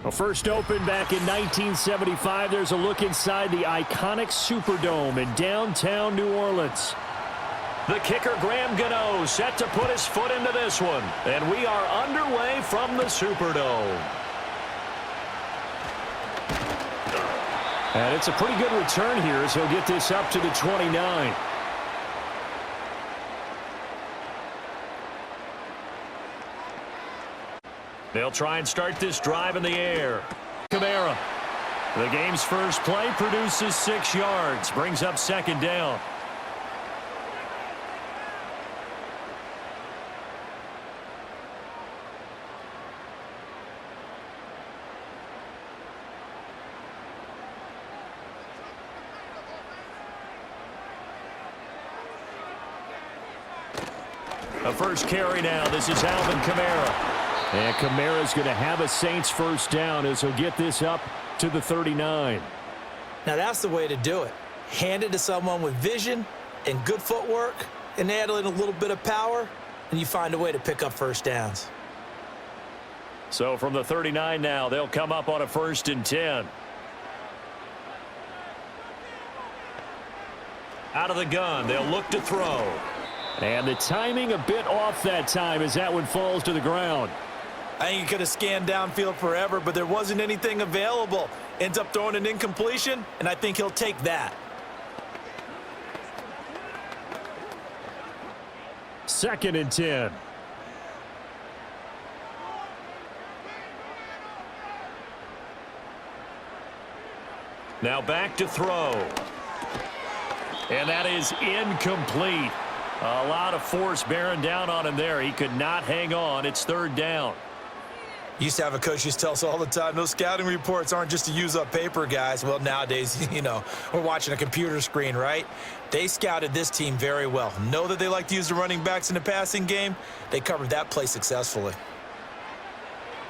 Well, first opened back in 1975, there's a look inside the iconic Superdome in downtown New Orleans. The kicker, Graham Gano, set to put his foot into this one. And we are underway from the Superdome. And it's a pretty good return here as he'll get this up to the 29. They'll try and start this drive in the air. Kamara. The game's first play produces 6 yards. Brings up second down. A first carry now. This is Alvin Kamara. And Kamara's going to have a Saints first down as he'll get this up to the 39. Now that's the way to do it. Hand it to someone with vision and good footwork and add in a little bit of power, and you find a way to pick up first downs. So from the 39 now, they'll come up on a 1st and 10. Out of the gun, they'll look to throw. And the timing a bit off that time as that one falls to the ground. I think he could have scanned downfield forever, but there wasn't anything available. Ends up throwing an incompletion, and I think he'll take that. 2nd and 10. Now back to throw. And that is incomplete. A lot of force bearing down on him there. He could not hang on. It's 3rd down. Used to have a coach used to tell us all the time, those scouting reports aren't just to use up paper, guys. Well, nowadays, you know, we're watching a computer screen, right? They scouted this team very well. Know that they like to use the running backs in the passing game. They covered that play successfully.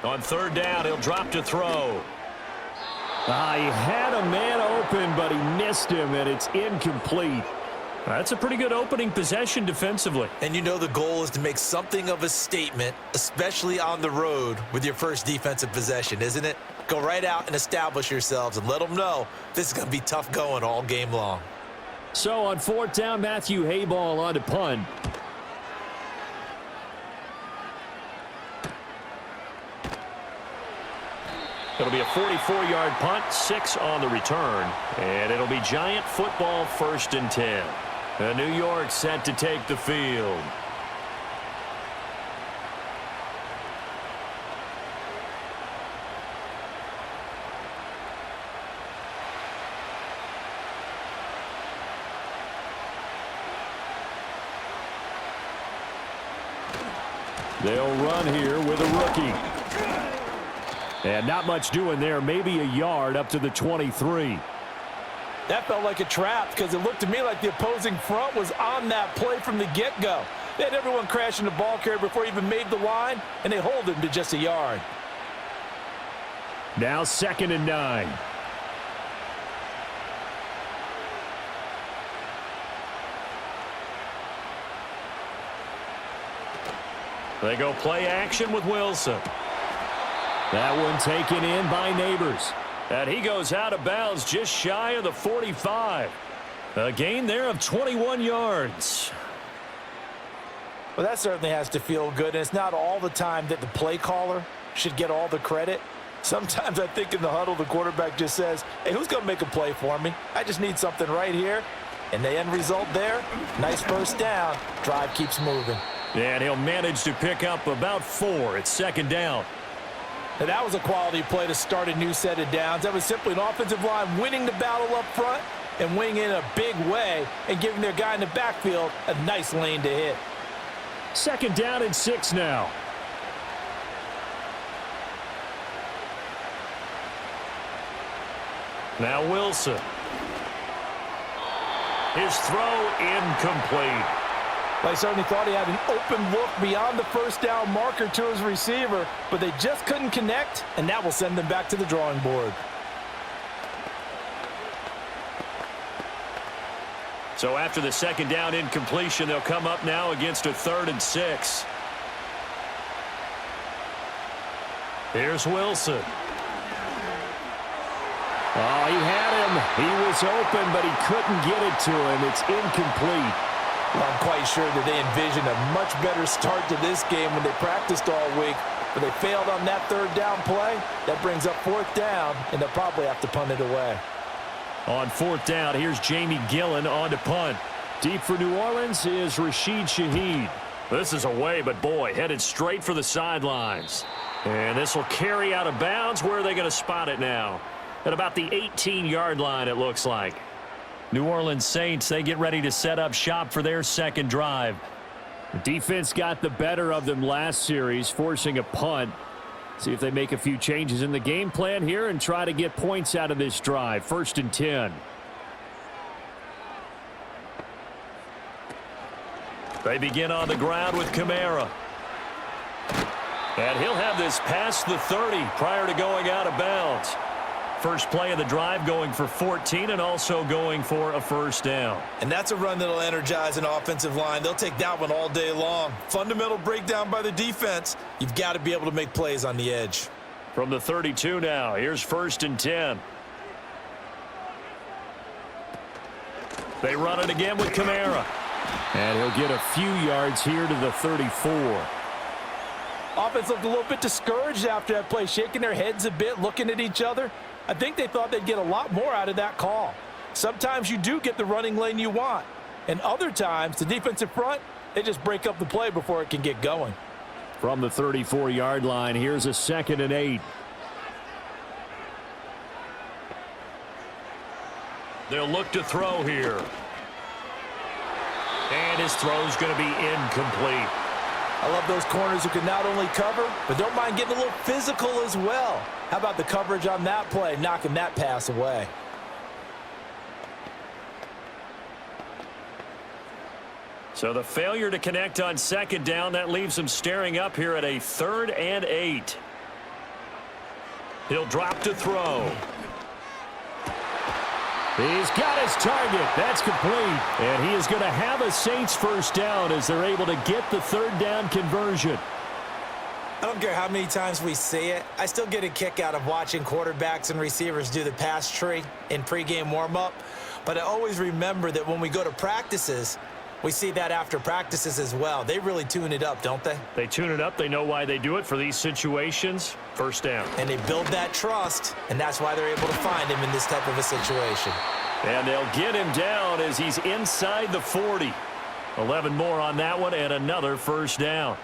On 3rd down, he'll drop to throw. He had a man open, but he missed him, and it's incomplete. That's a pretty good opening possession defensively. And you know the goal is to make something of a statement, especially on the road with your first defensive possession, isn't it? Go right out and establish yourselves and let them know this is going to be tough going all game long. So on 4th down, Matthew Hayball on to punt. It'll be a 44-yard punt, 6 on the return, and it'll be Giant football 1st and 10. New York set to take the field. They'll run here with a rookie. And not much doing there, maybe a yard up to the 23. That felt like a trap because it looked to me like the opposing front was on that play from the get-go. They had everyone crashing the ball carrier before he even made the line, and they hold him to just a yard. Now 2nd and 9. They go play action with Wilson. That one taken in by Neighbors. And he goes out of bounds just shy of the 45. A gain there of 21 yards. Well, that certainly has to feel good. And it's not all the time that the play caller should get all the credit. Sometimes I think in the huddle, the quarterback just says, hey, who's going to make a play for me? I just need something right here. And the end result there, nice first down. Drive keeps moving. And he'll manage to pick up about 4 at 2nd down. Now, that was a quality play to start a new set of downs. That was simply an offensive line winning the battle up front and winning in a big way and giving their guy in the backfield a nice lane to hit. 2nd down and 6 now. Now Wilson. His throw incomplete. I certainly thought he had an open look beyond the first down marker to his receiver, but they just couldn't connect, and that will send them back to the drawing board. So after the 2nd down incompletion, they'll come up now against a 3rd and 6. Here's Wilson. Oh, he had him. He was open, but he couldn't get it to him. It's incomplete. Well, I'm quite sure that they envisioned a much better start to this game when they practiced all week, but they failed on that third down play. That brings up fourth down, and they'll probably have to punt it away. On fourth down, here's Jamie Gillen on to punt. Deep for New Orleans is Rashid Shaheed. This is away, but boy, headed straight for the sidelines. And this will carry out of bounds. Where are they going to spot it now? At about the 18-yard line, it looks like. New Orleans Saints, they get ready to set up shop for their second drive. The defense got the better of them last series, forcing a punt. See if they make a few changes in the game plan here and try to get points out of this drive. 1st and 10. They begin on the ground with Kamara. And he'll have this past the 30 prior to going out of bounds. First play of the drive going for 14 and also going for a first down. And that's a run that'll energize an offensive line. They'll take that one all day long. Fundamental breakdown by the defense. You've got to be able to make plays on the edge. From the 32 now, here's 1st and 10. They run it again with Kamara. And he'll get a few yards here to the 34. Offense looked a little bit discouraged after that play, shaking their heads a bit, looking at each other. I think they thought they'd get a lot more out of that call. Sometimes you do get the running lane you want. And other times, the defensive front, they just break up the play before it can get going. From the 34-yard line, here's a 2nd and 8. They'll look to throw here. And his throw's going to be incomplete. I love those corners who can not only cover, but don't mind getting a little physical as well. How about the coverage on that play, knocking that pass away? So the failure to connect on 2nd down, that leaves him staring up here at a 3rd and 8. He'll drop to throw. He's got his target. That's complete. And he is going to have a Saints first down as they're able to get the 3rd down conversion. I don't care how many times we see it. I still get a kick out of watching quarterbacks and receivers do the pass tree in pregame warm-up. But I always remember that when we go to practices, we see that after practices as well. They really tune it up, don't they? They tune it up. They know why they do it for these situations. First down. And they build that trust, and that's why they're able to find him in this type of a situation. And they'll get him down as he's inside the 40. 11 more on that one and another first down.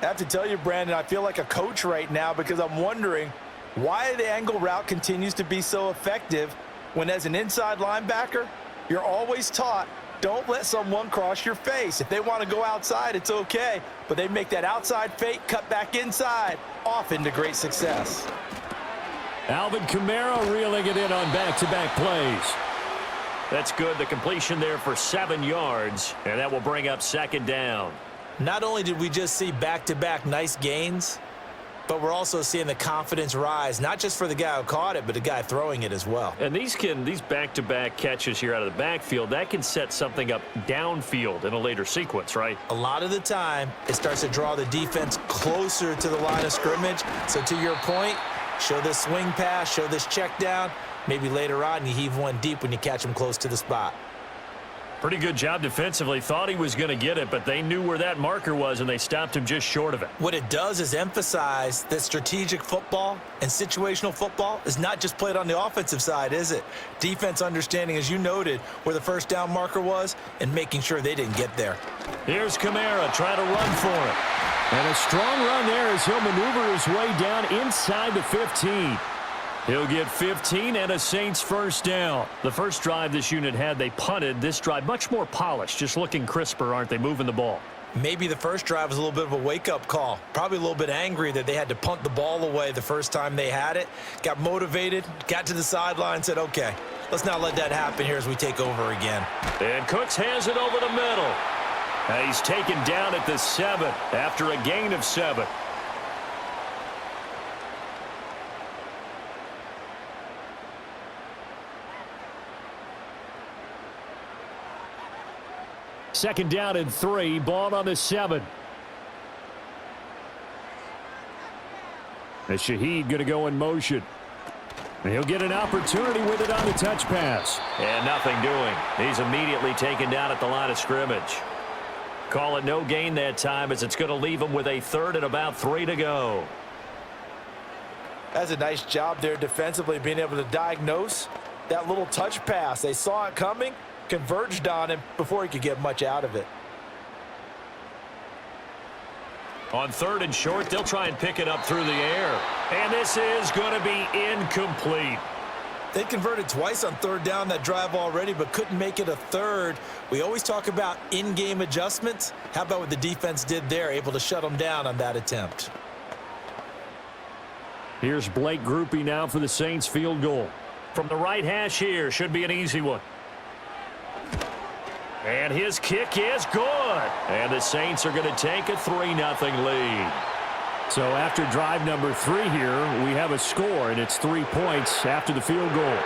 I have to tell you, Brandon, I feel like a coach right now because I'm wondering why the angle route continues to be so effective when as an inside linebacker, you're always taught, don't let someone cross your face. If they want to go outside, it's okay. But they make that outside fake, cut back inside, off into great success. Alvin Kamara reeling it in on back-to-back plays. That's good. The completion there for 7 yards, and that will bring up 2nd down. Not only did we just see back-to-back nice gains, but we're also seeing the confidence rise, not just for the guy who caught it, but the guy throwing it as well. And these back-to-back catches here out of the backfield, that can set something up downfield in a later sequence, right? A lot of the time, it starts to draw the defense closer to the line of scrimmage. So to your point, show this swing pass, show this check down. Maybe later on you heave one deep when you catch him close to the spot. Pretty good job defensively. Thought he was going to get it, but they knew where that marker was, and they stopped him just short of it. What it does is emphasize that strategic football and situational football is not just played on the offensive side, is it? Defense understanding, as you noted, where the first down marker was and making sure they didn't get there. Here's Kamara trying to run for it. And a strong run there as he'll maneuver his way down inside the 15. He'll get 15 and a Saints first down. The first drive this unit had, they punted. This drive much more polished, just looking crisper, aren't they, moving the ball? Maybe the first drive was a little bit of a wake-up call. Probably a little bit angry that they had to punt the ball away the first time they had it. Got motivated, got to the sideline, said, okay, let's not let that happen here as we take over again. And Cooks has it over the middle. And he's taken down at the 7 after a gain of 7. Second down and 3, ball on the 7. And Shaheed going to go in motion. And he'll get an opportunity with it on the touch pass. And nothing doing. He's immediately taken down at the line of scrimmage. Call it no gain that time, as it's going to leave him with a third and about 3 to go. That's a nice job there defensively, being able to diagnose that little touch pass. They saw it coming, converged on him before he could get much out of it. On 3rd and short, they'll try and pick it up through the air. And this is going to be incomplete. They converted twice on 3rd down that drive already, but couldn't make it a 3rd. We always talk about in-game adjustments. How about what the defense did there, able to shut them down on that attempt? Here's Blake Grupe now for the Saints field goal. From the right hash here, should be an easy one. And his kick is good. And the Saints are going to take a 3-0 lead. So after drive number 3 here, we have a score, and it's 3 points after the field goal.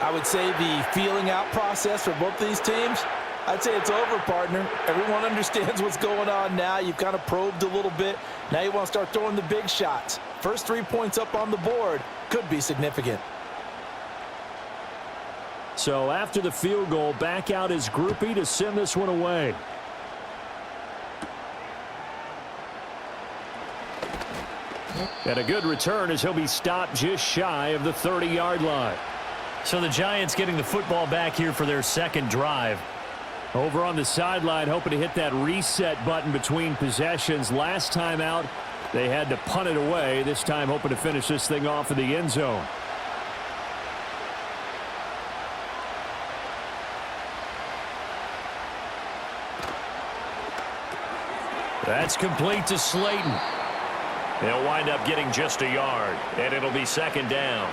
I would say the feeling out process for both these teams, I'd say it's over, partner. Everyone understands what's going on now. You've kind of probed a little bit. Now you want to start throwing the big shots. First 3 points up on the board could be significant. So after the field goal, back out is Grupe to send this one away. And a good return as he'll be stopped just shy of the 30-yard line. So the Giants getting the football back here for their second drive. Over on the sideline, hoping to hit that reset button between possessions. Last time out, they had to punt it away. This time hoping to finish this thing off in the end zone. That's complete to Slayton. They'll wind up getting just a yard, and it'll be 2nd down.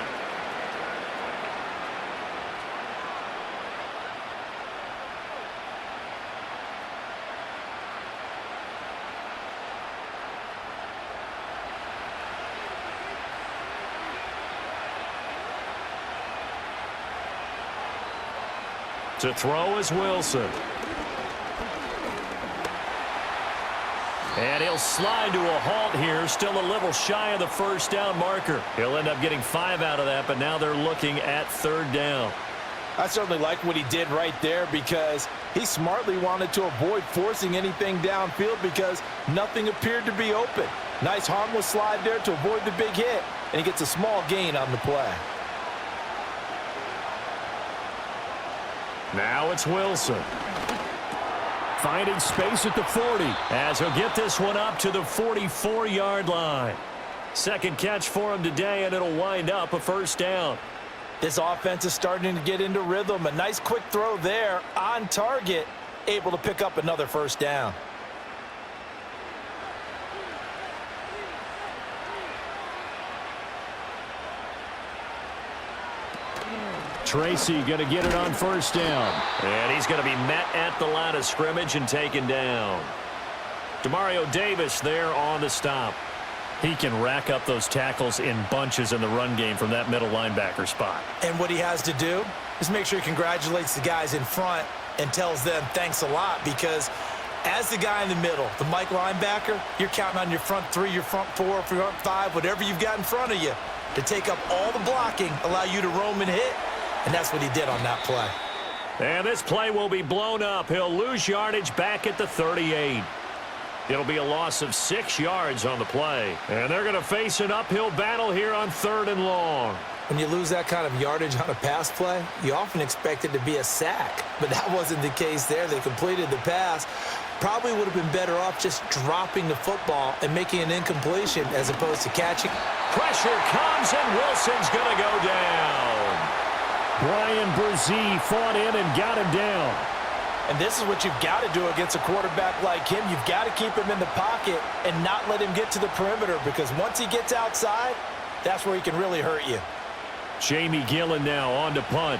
To throw is Wilson. And he'll slide to a halt here, still a little shy of the 1st down marker. He'll end up getting 5 out of that, but now they're looking at 3rd down. I certainly like what he did right there, because he smartly wanted to avoid forcing anything downfield because nothing appeared to be open. Nice harmless slide there to avoid the big hit, and he gets a small gain on the play. Now it's Wilson. Finding space at the 40 as he'll get this one up to the 44-yard line. Second catch for him today, and it'll wind up a 1st down. This offense is starting to get into rhythm. A nice quick throw there on target, able to pick up another 1st down. Tracy going to get it on 1st down. And he's going to be met at the line of scrimmage and taken down. Demario Davis there on the stop. He can rack up those tackles in bunches in the run game from that middle linebacker spot. And what he has to do is make sure he congratulates the guys in front and tells them thanks a lot, because as the guy in the middle, the Mike linebacker, you're counting on your front 3, your front 4, front 5, whatever you've got in front of you to take up all the blocking, allow you to roam and hit. And that's what he did on that play. And this play will be blown up. He'll lose yardage back at the 38. It'll be a loss of 6 yards on the play. And they're going to face an uphill battle here on 3rd and long. When you lose that kind of yardage on a pass play, you often expect it to be a sack. But that wasn't the case there. They completed the pass. Probably would have been better off just dropping the football and making an incompletion as opposed to catching. Pressure comes, and Wilson's going to go down. Brian Brzee fought in and got him down. And this is what you've got to do against a quarterback like him. You've got to keep him in the pocket and not let him get to the perimeter, because once he gets outside, that's where he can really hurt you. Jamie Gillen now on to punt.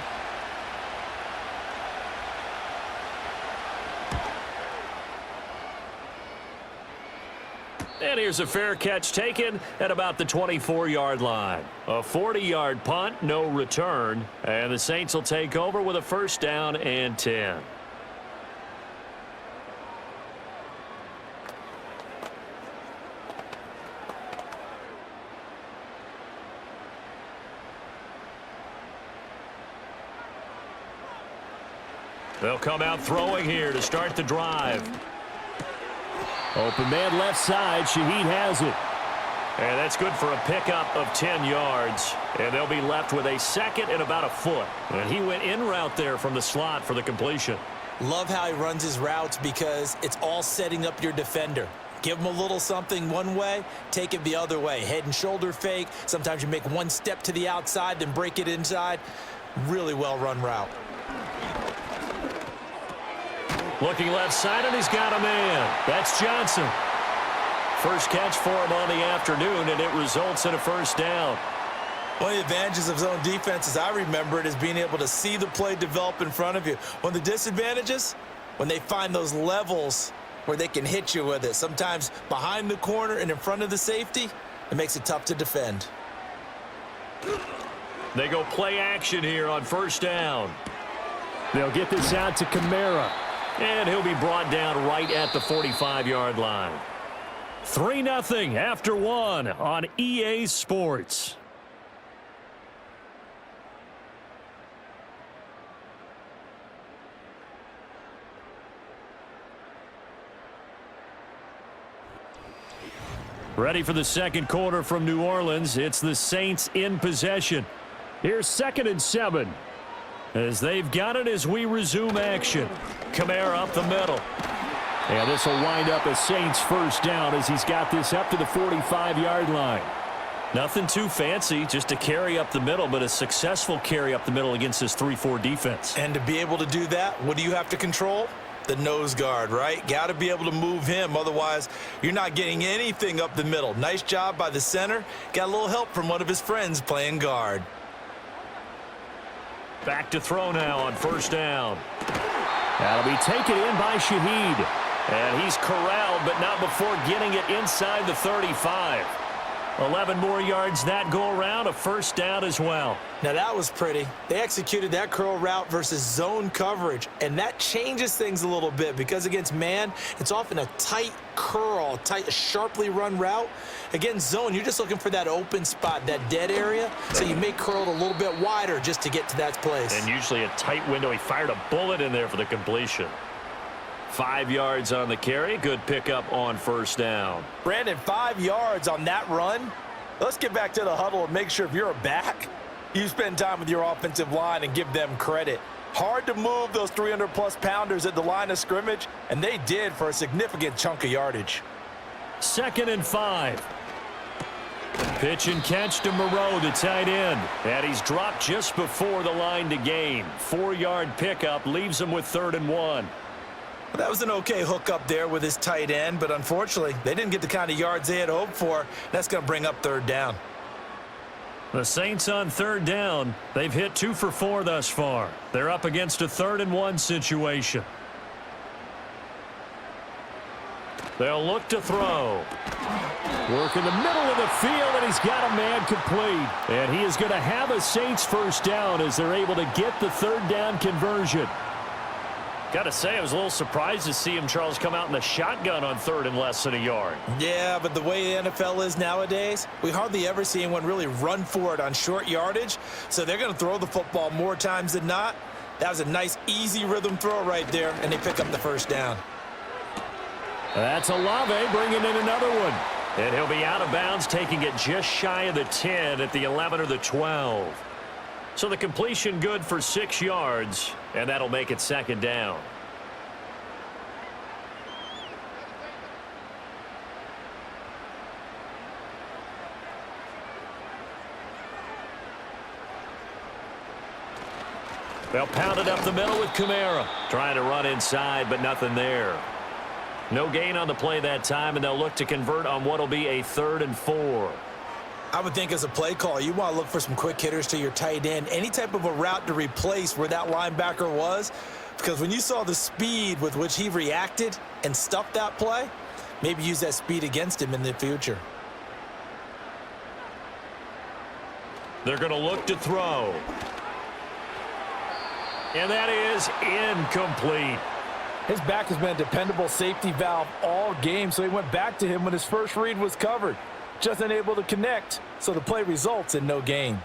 And here's a fair catch taken at about the 24-yard line. A 40-yard punt, no return. And the Saints will take over with a 1st down and 10. They'll come out throwing here to start the drive. Open man left side. Shaheed has it. And that's good for a pickup of 10 yards. And they'll be left with a second and about a foot. And he went in route there from the slot for the completion. Love how he runs his routes because it's all setting up your defender. Give him a little something one way, take it the other way. Head and shoulder fake. Sometimes you make one step to the outside, then break it inside. Really well-run route. Looking left side, and he's got a man. That's Johnson. First catch for him on the afternoon, and it results in a first down. One of the advantages of zone defense, as I remember it, is being able to see the play develop in front of you. One of the disadvantages, when they find those levels where they can hit you with it, sometimes behind the corner and in front of the safety, it makes it tough to defend. They go play action here on first down. They'll get this out to Kamara. And he'll be brought down right at the 45-yard line. 3-0 after one on EA Sports. Ready for the second quarter from New Orleans. It's the Saints in possession. Here's 2nd and 7. As they've got it as we resume action. Kamara up the middle. And this will wind up a Saints first down as he's got this up to the 45-yard line. Nothing too fancy, just a carry up the middle, but a successful carry up the middle against this 3-4 defense. And to be able to do that, what do you have to control? The nose guard, right? Got to be able to move him. Otherwise, you're not getting anything up the middle. Nice job by the center. Got a little help from one of his friends playing guard. Back to throw now on first down. That'll be taken in by Shaheed. And he's corralled, but not before getting it inside the 35. 11 more yards that go around, a first down as well. Now that was pretty. They executed that curl route versus zone coverage, and that changes things a little bit because against man, it's often a tight curl, tight, sharply run route. Against zone, you're just looking for that open spot, that dead area, so you make curl a little bit wider just to get to that place. And usually a tight window. He fired a bullet in there for the completion. 5 yards on the carry. Good pickup on first down. Brandon, 5 yards on that run. Let's get back to the huddle and make sure if you're a back, you spend time with your offensive line and give them credit. Hard to move those 300-plus pounders at the line of scrimmage, and they did for a significant chunk of yardage. 2nd and 5. Pitch and catch to Moreau, the tight end. And he's dropped just before the line to gain. 4-yard pickup leaves him with 3rd and 1. That was an okay hook up there with his tight end, but unfortunately, they didn't get the kind of yards they had hoped for. That's going to bring up 3rd down. The Saints on 3rd down. They've hit 2 for 4 thus far. They're up against a 3rd and 1 situation. They'll look to throw. Work in the middle of the field, and he's got a man complete. And he is going to have a Saints first down as they're able to get the 3rd down conversion. Got to say, I was a little surprised to see him, Charles, come out in the shotgun on 3rd and less than a yard. Yeah, but the way the NFL is nowadays, we hardly ever see anyone really run for it on short yardage. So they're going to throw the football more times than not. That was a nice, easy rhythm throw right there, and they pick up the first down. That's Olave bringing in another one. And he'll be out of bounds, taking it just shy of the 10 at the 11 or the 12. So the completion good for 6 yards, and that'll make it 2nd down. They'll pound it up the middle with Kamara. Trying to run inside, but nothing there. No gain on the play that time, and they'll look to convert on what will be a 3rd and 4. I would think as a play call, you want to look for some quick hitters to your tight end. Any type of a route to replace where that linebacker was. Because when you saw the speed with which he reacted and stuffed that play, maybe use that speed against him in the future. They're going to look to throw. And that is incomplete. His back has been a dependable safety valve all game, so he went back to him when his first read was covered. Just unable to connect, so the play results in no gain.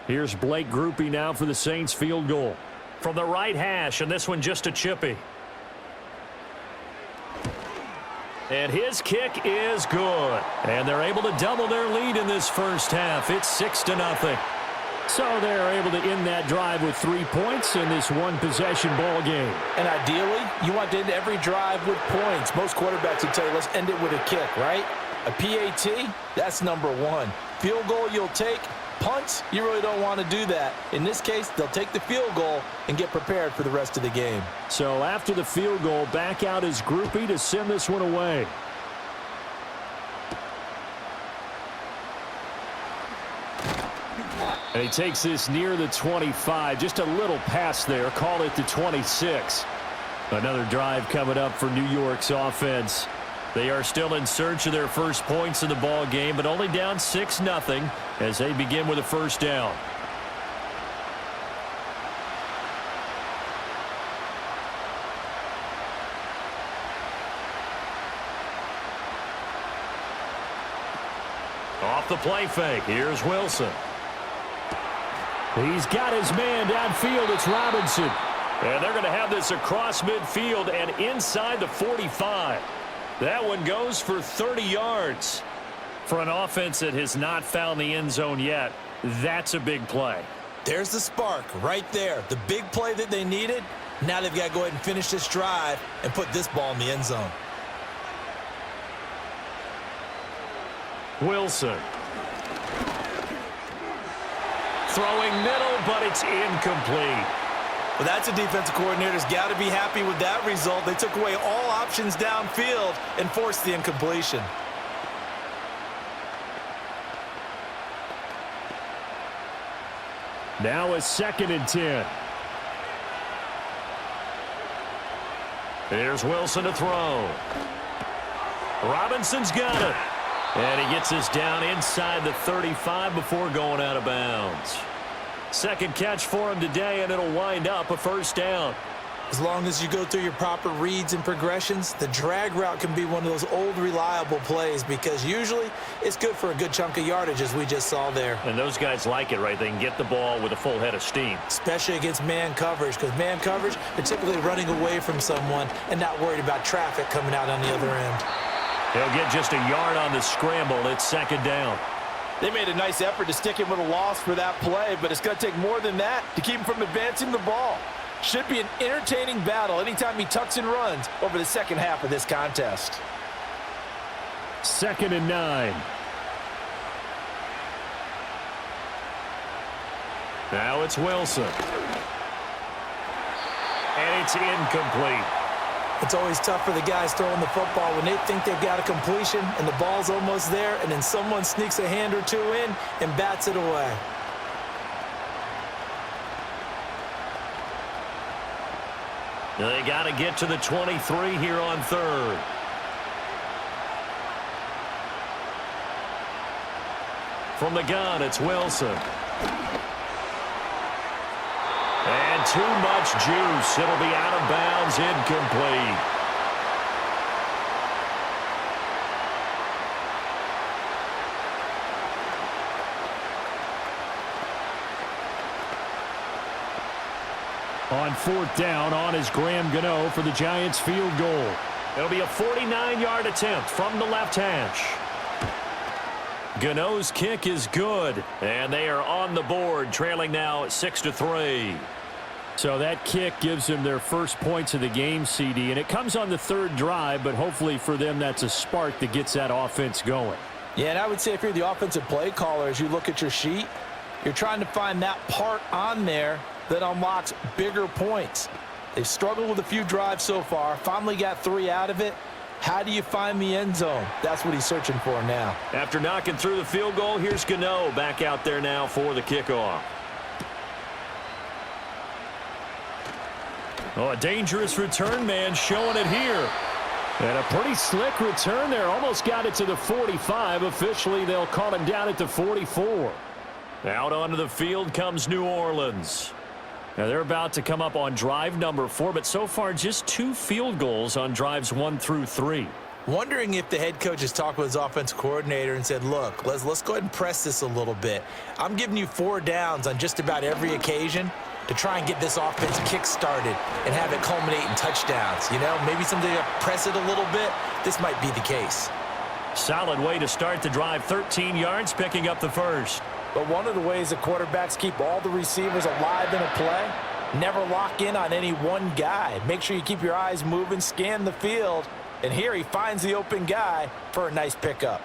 Here's Blake Groupie now for the Saints field goal. From the right hash, and this one just a chippy. And his kick is good. And they're able to double their lead in this first half. It's 6-0. So they're able to end that drive with 3 points in this one-possession ball game. And ideally, you want to end every drive with points. Most quarterbacks would tell you, let's end it with a kick, right? A PAT, that's number one. Field goal you'll take. Punts, you really don't want to do that. In this case, they'll take the field goal and get prepared for the rest of the game. So after the field goal, back out is Groupie to send this one away. And he takes this near the 25. Just a little pass there. Call it the 26. Another drive coming up for New York's offense. They are still in search of their first points in the ball game, but only down 6-0 as they begin with a first down. Off the play fake. Here's Wilson. He's got his man downfield. It's Robinson. And they're going to have this across midfield and inside the 45. That one goes for 30 yards. For an offense that has not found the end zone yet, that's a big play. There's the spark right there. The big play that they needed. Now they've got to go ahead and finish this drive and put this ball in the end zone. Wilson. Throwing middle, but it's incomplete. Well, that's a defensive coordinator's got to be happy with that result. They took away all options downfield and forced the incompletion. Now a 2nd and 10. Here's Wilson to throw. Robinson's got it. And he gets this down inside the 35 before going out of bounds. Second catch for him today, and it'll wind up a first down. As long as you go through your proper reads and progressions, the drag route can be one of those old reliable plays because usually it's good for a good chunk of yardage, as we just saw there. And those guys like it, right? They can get the ball with a full head of steam. Especially against man coverage, because man coverage, they're typically running away from someone and not worried about traffic coming out on the other end. He'll get just a yard on the scramble. It's 2nd down. They made a nice effort to stick him with a loss for that play, but it's going to take more than that to keep him from advancing the ball. Should be an entertaining battle anytime he tucks and runs over the second half of this contest. 2nd and 9. Now it's Wilson. And it's incomplete. It's always tough for the guys throwing the football when they think they've got a completion and the ball's almost there, and then someone sneaks a hand or two in and bats it away. They got to get to the 23 here on 3rd. From the gun, it's Wilson. And too much juice. It'll be out of bounds, incomplete. On 4th down, on is Graham Gano for the Giants field goal. It'll be a 49-yard attempt from the left hash. Gano's kick is good, and they are on the board, trailing now 6-3. So that kick gives them their first points of the game, CD, and it comes on the 3rd drive, but hopefully for them that's a spark that gets that offense going. Yeah, and I would say if you're the offensive play caller, as you look at your sheet, you're trying to find that part on there that unlocks bigger points. They've struggled with a few drives so far, finally got 3 out of it. How do you find the end zone? That's what he's searching for now. After knocking through the field goal, here's Gano back out there now for the kickoff. Oh, a dangerous return man showing it here. And a pretty slick return there. Almost got it to the 45. Officially, they'll call him down at the 44. Out onto the field comes New Orleans. Now they're about to come up on drive number 4, but so far just 2 field goals on drives 1 through 3. Wondering if the head coach has talked with his offensive coordinator and said, look, let's go ahead and press this a little bit. I'm giving you 4 downs on just about every occasion to try and get this offense kick-started and have it culminate in touchdowns. You know, maybe something to press it a little bit. This might be the case. Solid way to start the drive. 13 yards, picking up the first. But one of the ways the quarterbacks keep all the receivers alive in a play, never lock in on any one guy. Make sure you keep your eyes moving, scan the field. And here he finds the open guy for a nice pickup.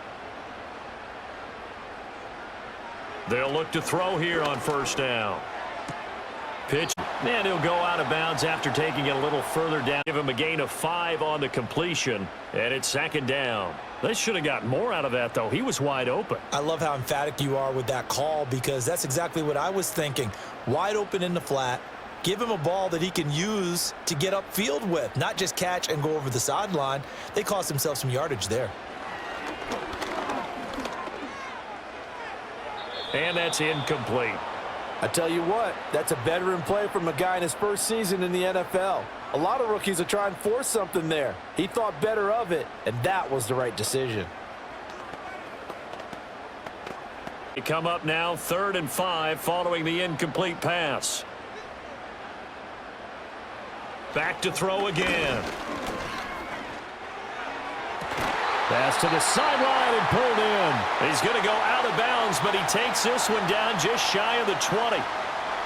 They'll look to throw here on first down. Pitch, and he'll go out of bounds after taking it a little further down. Give him a gain of 5 on the completion, and it's second down. They should have gotten more out of that, though. He was wide open. I love how emphatic you are with that call because that's exactly what I was thinking. Wide open in the flat. Give him a ball that he can use to get upfield with, not just catch and go over the sideline. They cost themselves some yardage there. And that's incomplete. I tell you what, that's a veteran play from a guy in his first season in the NFL. A lot of rookies are trying to force something there. He thought better of it, and that was the right decision. They come up now 3rd and 5 following the incomplete pass. Back to throw again. Pass to the sideline and pulled in. He's going to go out of bounds, but he takes this one down just shy of the 20.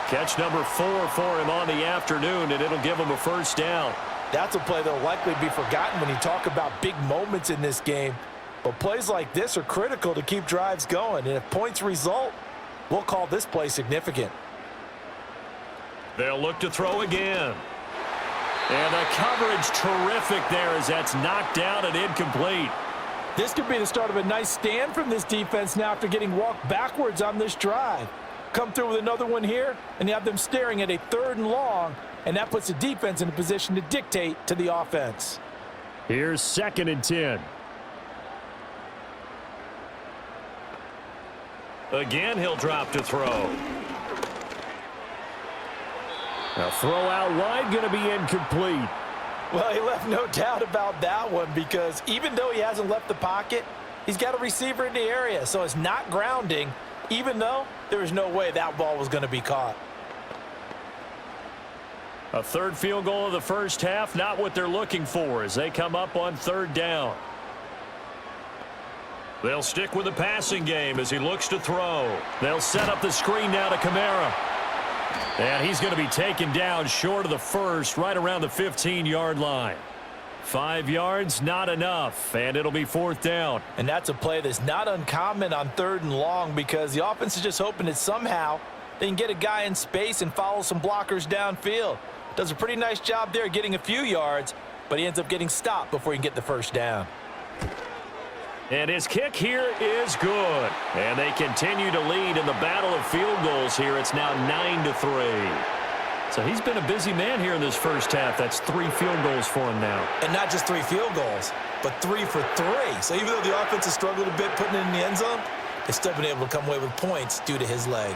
Catch number 4 for him on the afternoon, and it'll give him a first down. That's a play that'll likely be forgotten when you talk about big moments in this game. But plays like this are critical to keep drives going. And if points result, we'll call this play significant. They'll look to throw again. And the coverage terrific there as that's knocked down and incomplete. This could be the start of a nice stand from this defense now after getting walked backwards on this drive. Come through with another one here, and you have them staring at a 3rd and long, and that puts the defense in a position to dictate to the offense. Here's 2nd and 10. Again, he'll drop to throw. Now throw out wide, going to be incomplete. Well, he left no doubt about that one because even though he hasn't left the pocket, he's got a receiver in the area, so it's not grounding, even though there was no way that ball was going to be caught. A 3rd field goal of the first half, not what they're looking for as they come up on 3rd down. They'll stick with the passing game as he looks to throw. They'll set up the screen now to Kamara. And he's going to be taken down short of the first, right around the 15-yard line. 5 yards, not enough, and it'll be 4th down. And that's a play that's not uncommon on 3rd and long because the offense is just hoping that somehow they can get a guy in space and follow some blockers downfield. Does a pretty nice job there getting a few yards, but he ends up getting stopped before he can get the first down. And his kick here is good. And they continue to lead in the battle of field goals here. It's now 9-3. So he's been a busy man here in this first half. That's 3 field goals for him now. And not just 3 field goals, but 3 for 3. So even though the offense has struggled a bit putting it in the end zone, they've still been able to come away with points due to his leg.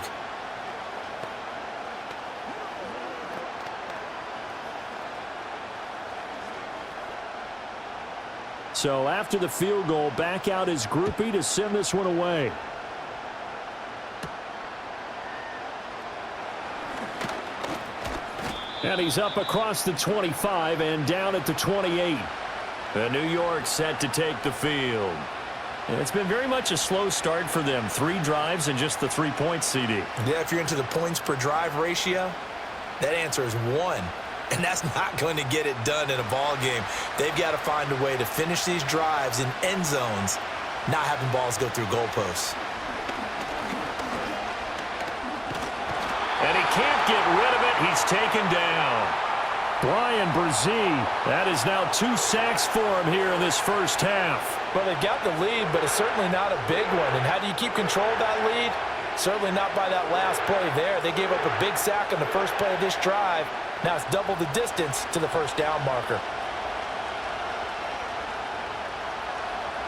So after the field goal, back out his groupie to send this one away. And he's up across the 25 and down at the 28. And New York set to take the field. And it's been very much a slow start for them. 3 drives and just the 3 points, CD. Yeah, if you're into the points per drive ratio, that answer is 1. And that's not going to get it done in a ball game. They've got to find a way to finish these drives in end zones, not having balls go through goalposts. And he can't get rid of it. He's taken down. Brian Brzee, that is now 2 sacks for him here in this first half. Well, they've got the lead, but it's certainly not a big one. And how do you keep control of that lead? Certainly not by that last play there. They gave up a big sack on the first play of this drive. Now it's double the distance to the first down marker.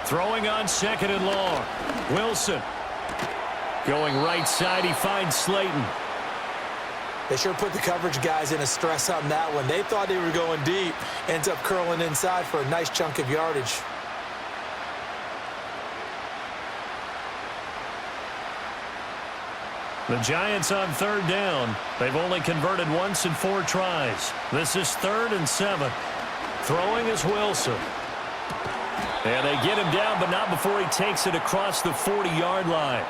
Throwing on 2nd and long. Wilson. Going right side, he finds Slayton. They sure put the coverage guys in a stress on that one. They thought they were going deep. Ends up curling inside for a nice chunk of yardage. The Giants on third down. They've only converted once in 4 tries. This is 3rd and 7. Throwing is Wilson. And they get him down, but not before he takes it across the 40-yard line.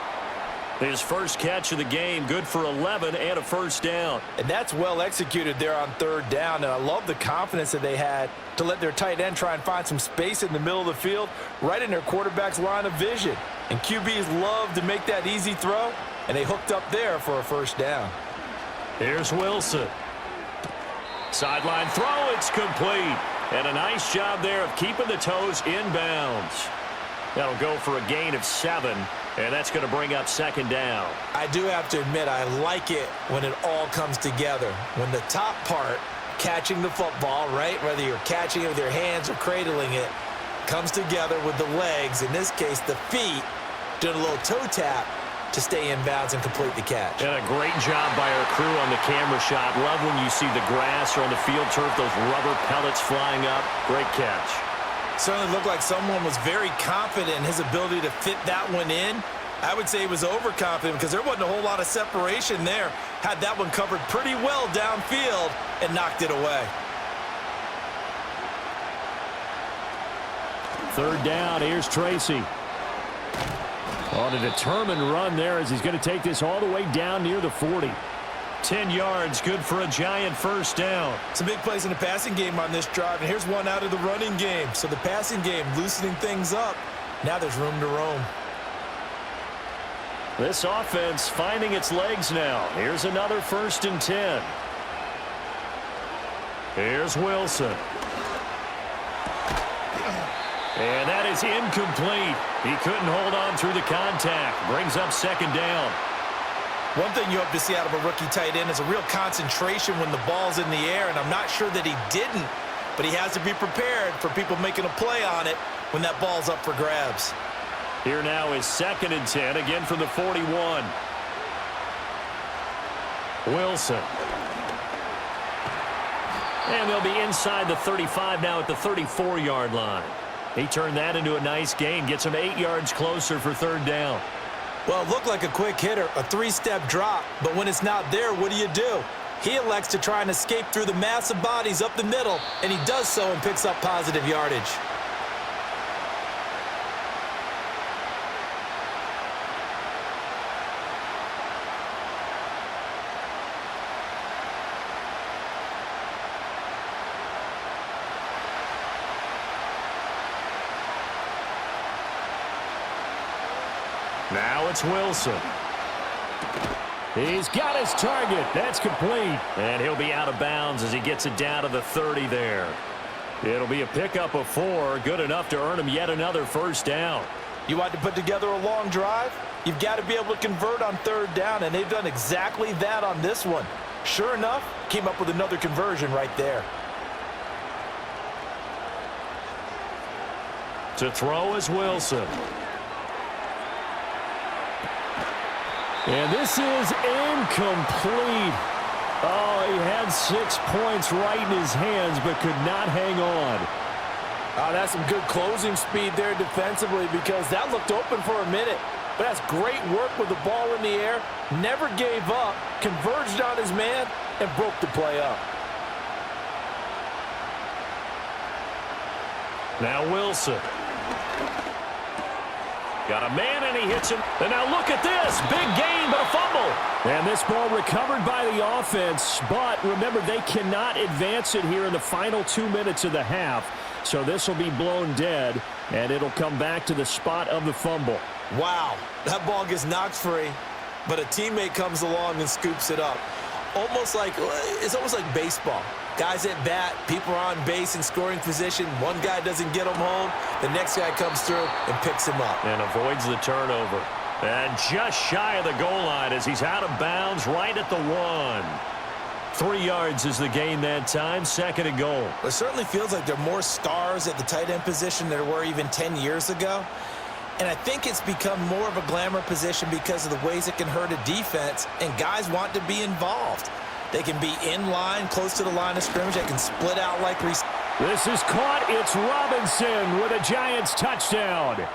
His first catch of the game, good for 11 and a first down. And that's well executed there on third down. And I love the confidence that they had to let their tight end try and find some space in the middle of the field, right in their quarterback's line of vision. And QBs love to make that easy throw, and they hooked up there for a first down. Here's Wilson. Sideline throw, it's complete. And a nice job there of keeping the toes inbounds. That'll go for a gain of 7, and that's going to bring up 2nd down. I do have to admit, I like it when it all comes together. When the top part, catching the football, right, whether you're catching it with your hands or cradling it, comes together with the legs, in this case the feet, doing a little toe tap to stay in bounds and complete the catch. And a great job by our crew on the camera shot. Love when you see the grass or on the field turf, those rubber pellets flying up. Great catch. Certainly looked like someone was very confident in his ability to fit that one in. I would say he was overconfident because there wasn't a whole lot of separation there. Had that one covered pretty well downfield and knocked it away. 3rd down, here's Tracy. On a determined run there as he's going to take this all the way down near the 40. 10 yards, good for a Giant first down. Some big plays in the passing game on this drive, and here's one out of the running game. So the passing game loosening things up. Now there's room to roam. This offense finding its legs now. Here's another 1st and 10. Here's Wilson. And that is incomplete. He couldn't hold on through the contact. Brings up 2nd down. One thing you hope to see out of a rookie tight end is a real concentration when the ball's in the air, and I'm not sure that he didn't, but he has to be prepared for people making a play on it when that ball's up for grabs. Here now is 2nd and 10, again from the 41. Wilson. And they'll be inside the 35 now at the 34-yard line. He turned that into a nice gain, gets him 8 yards closer for 3rd down. Well, it looked like a quick hitter, a 3-step drop, but when it's not there, what do? He elects to try and escape through the massive bodies up the middle, and he does so and picks up positive yardage. Now it's Wilson. He's got his target. That's complete. And he'll be out of bounds as he gets it down to the 30 there. It'll be a pickup of 4. Good enough to earn him yet another first down. You want to put together a long drive? You've got to be able to convert on 3rd down, and they've done exactly that on this one. Sure enough, came up with another conversion right there. To throw is Wilson. And this is incomplete. Oh, he had 6 points right in his hands, but could not hang on. Oh, that's some good closing speed there defensively because that looked open for a minute. But that's great work with the ball in the air. Never gave up, converged on his man, and broke the play up. Now Wilson. Got a man, and he hits him. And now look at this. Big gain, but a fumble. And this ball recovered by the offense. But remember, they cannot advance it here in the final 2 minutes of the half. So this will be blown dead, and it'll come back to the spot of the fumble. Wow, that ball gets knocked free, but a teammate comes along and scoops it up. It's almost like baseball. Guys at bat, people are on base in scoring position. One guy doesn't get him home. The next guy comes through and picks him up. And avoids the turnover. And just shy of the goal line as he's out of bounds right at the 1. 3 yards is the gain that time. 2nd and goal. It certainly feels like there are more stars at the tight end position than there were even 10 years ago. And I think it's become more of a glamour position because of the ways it can hurt a defense, and guys want to be involved. They can be in line, close to the line of scrimmage. They can split out like this is caught. It's Robinson with a Giants touchdown.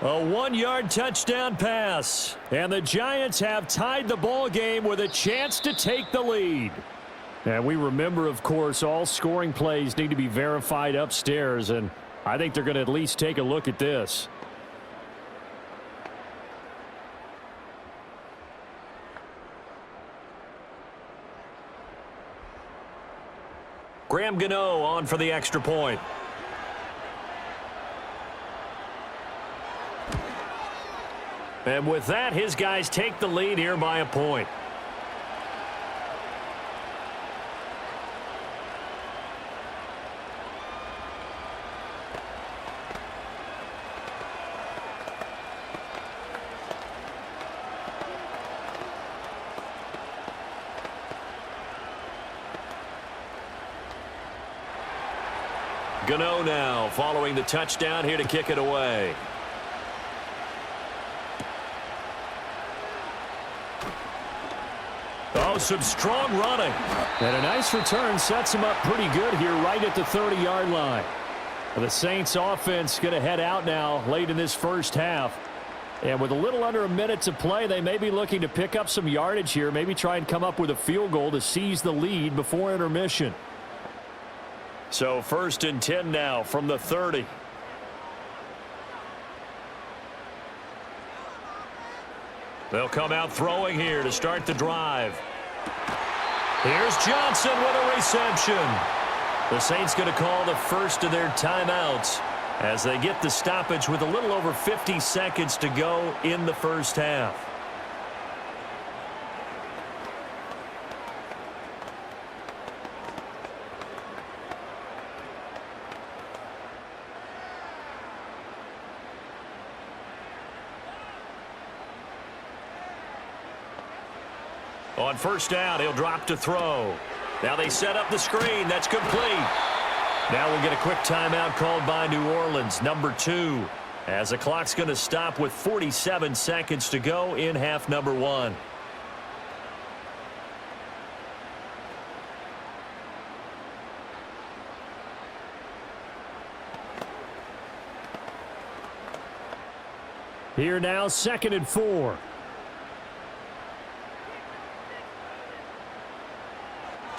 A 1-yard touchdown pass. And the Giants have tied the ball game with a chance to take the lead. And we remember, of course, all scoring plays need to be verified upstairs, and I think they're going to at least take a look at this. Graham Gano on for the extra point. And with that, his guys take the lead here by a point. Gano now following the touchdown here to kick it away. Oh, some strong running. And a nice return sets him up pretty good here right at the 30-yard line. The Saints offense going to head out now late in this first half. And with a little under a minute to play, they may be looking to pick up some yardage here, maybe try and come up with a field goal to seize the lead before intermission. So 1st and 10 now from the 30. They'll come out throwing here to start the drive. Here's Johnson with a reception. The Saints going to call the first of their timeouts as they get the stoppage with a little over 50 seconds to go in the first half. On first down, he'll drop to throw. Now they set up the screen. That's complete. Now we'll get a quick timeout called by New Orleans, number 2, as the clock's going to stop with 47 seconds to go in half number 1. Here now, 2nd and 4.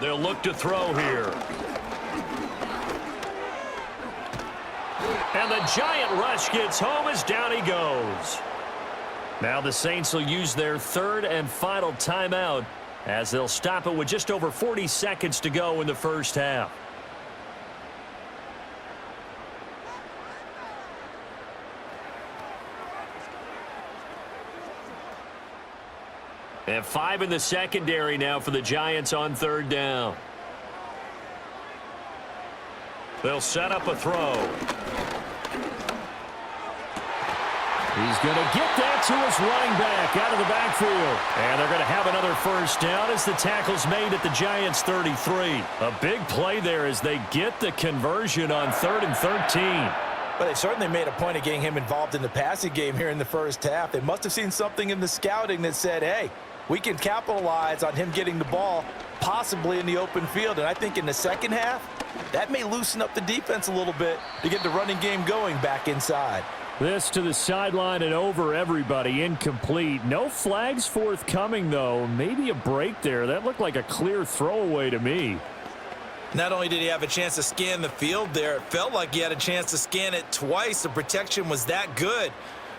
They'll look to throw here. And the giant rush gets home as down he goes. Now the Saints will use their 3rd and final timeout as they'll stop it with just over 40 seconds to go in the first half. And 5 in the secondary now for the Giants on 3rd down. They'll set up a throw. He's going to get that to his running back out of the backfield. And they're going to have another first down as the tackle's made at the Giants' 33. A big play there as they get the conversion on 3rd and 13. But they certainly made a point of getting him involved in the passing game here in the first half. They must have seen something in the scouting that said, hey, we can capitalize on him getting the ball possibly in the open field. And I think in the second half, that may loosen up the defense a little bit to get the running game going back inside. This to the sideline and over everybody. Incomplete. No flags forthcoming, though. Maybe a break there. That looked like a clear throwaway to me. Not only did he have a chance to scan the field there, it felt like he had a chance to scan it twice. The protection was that good.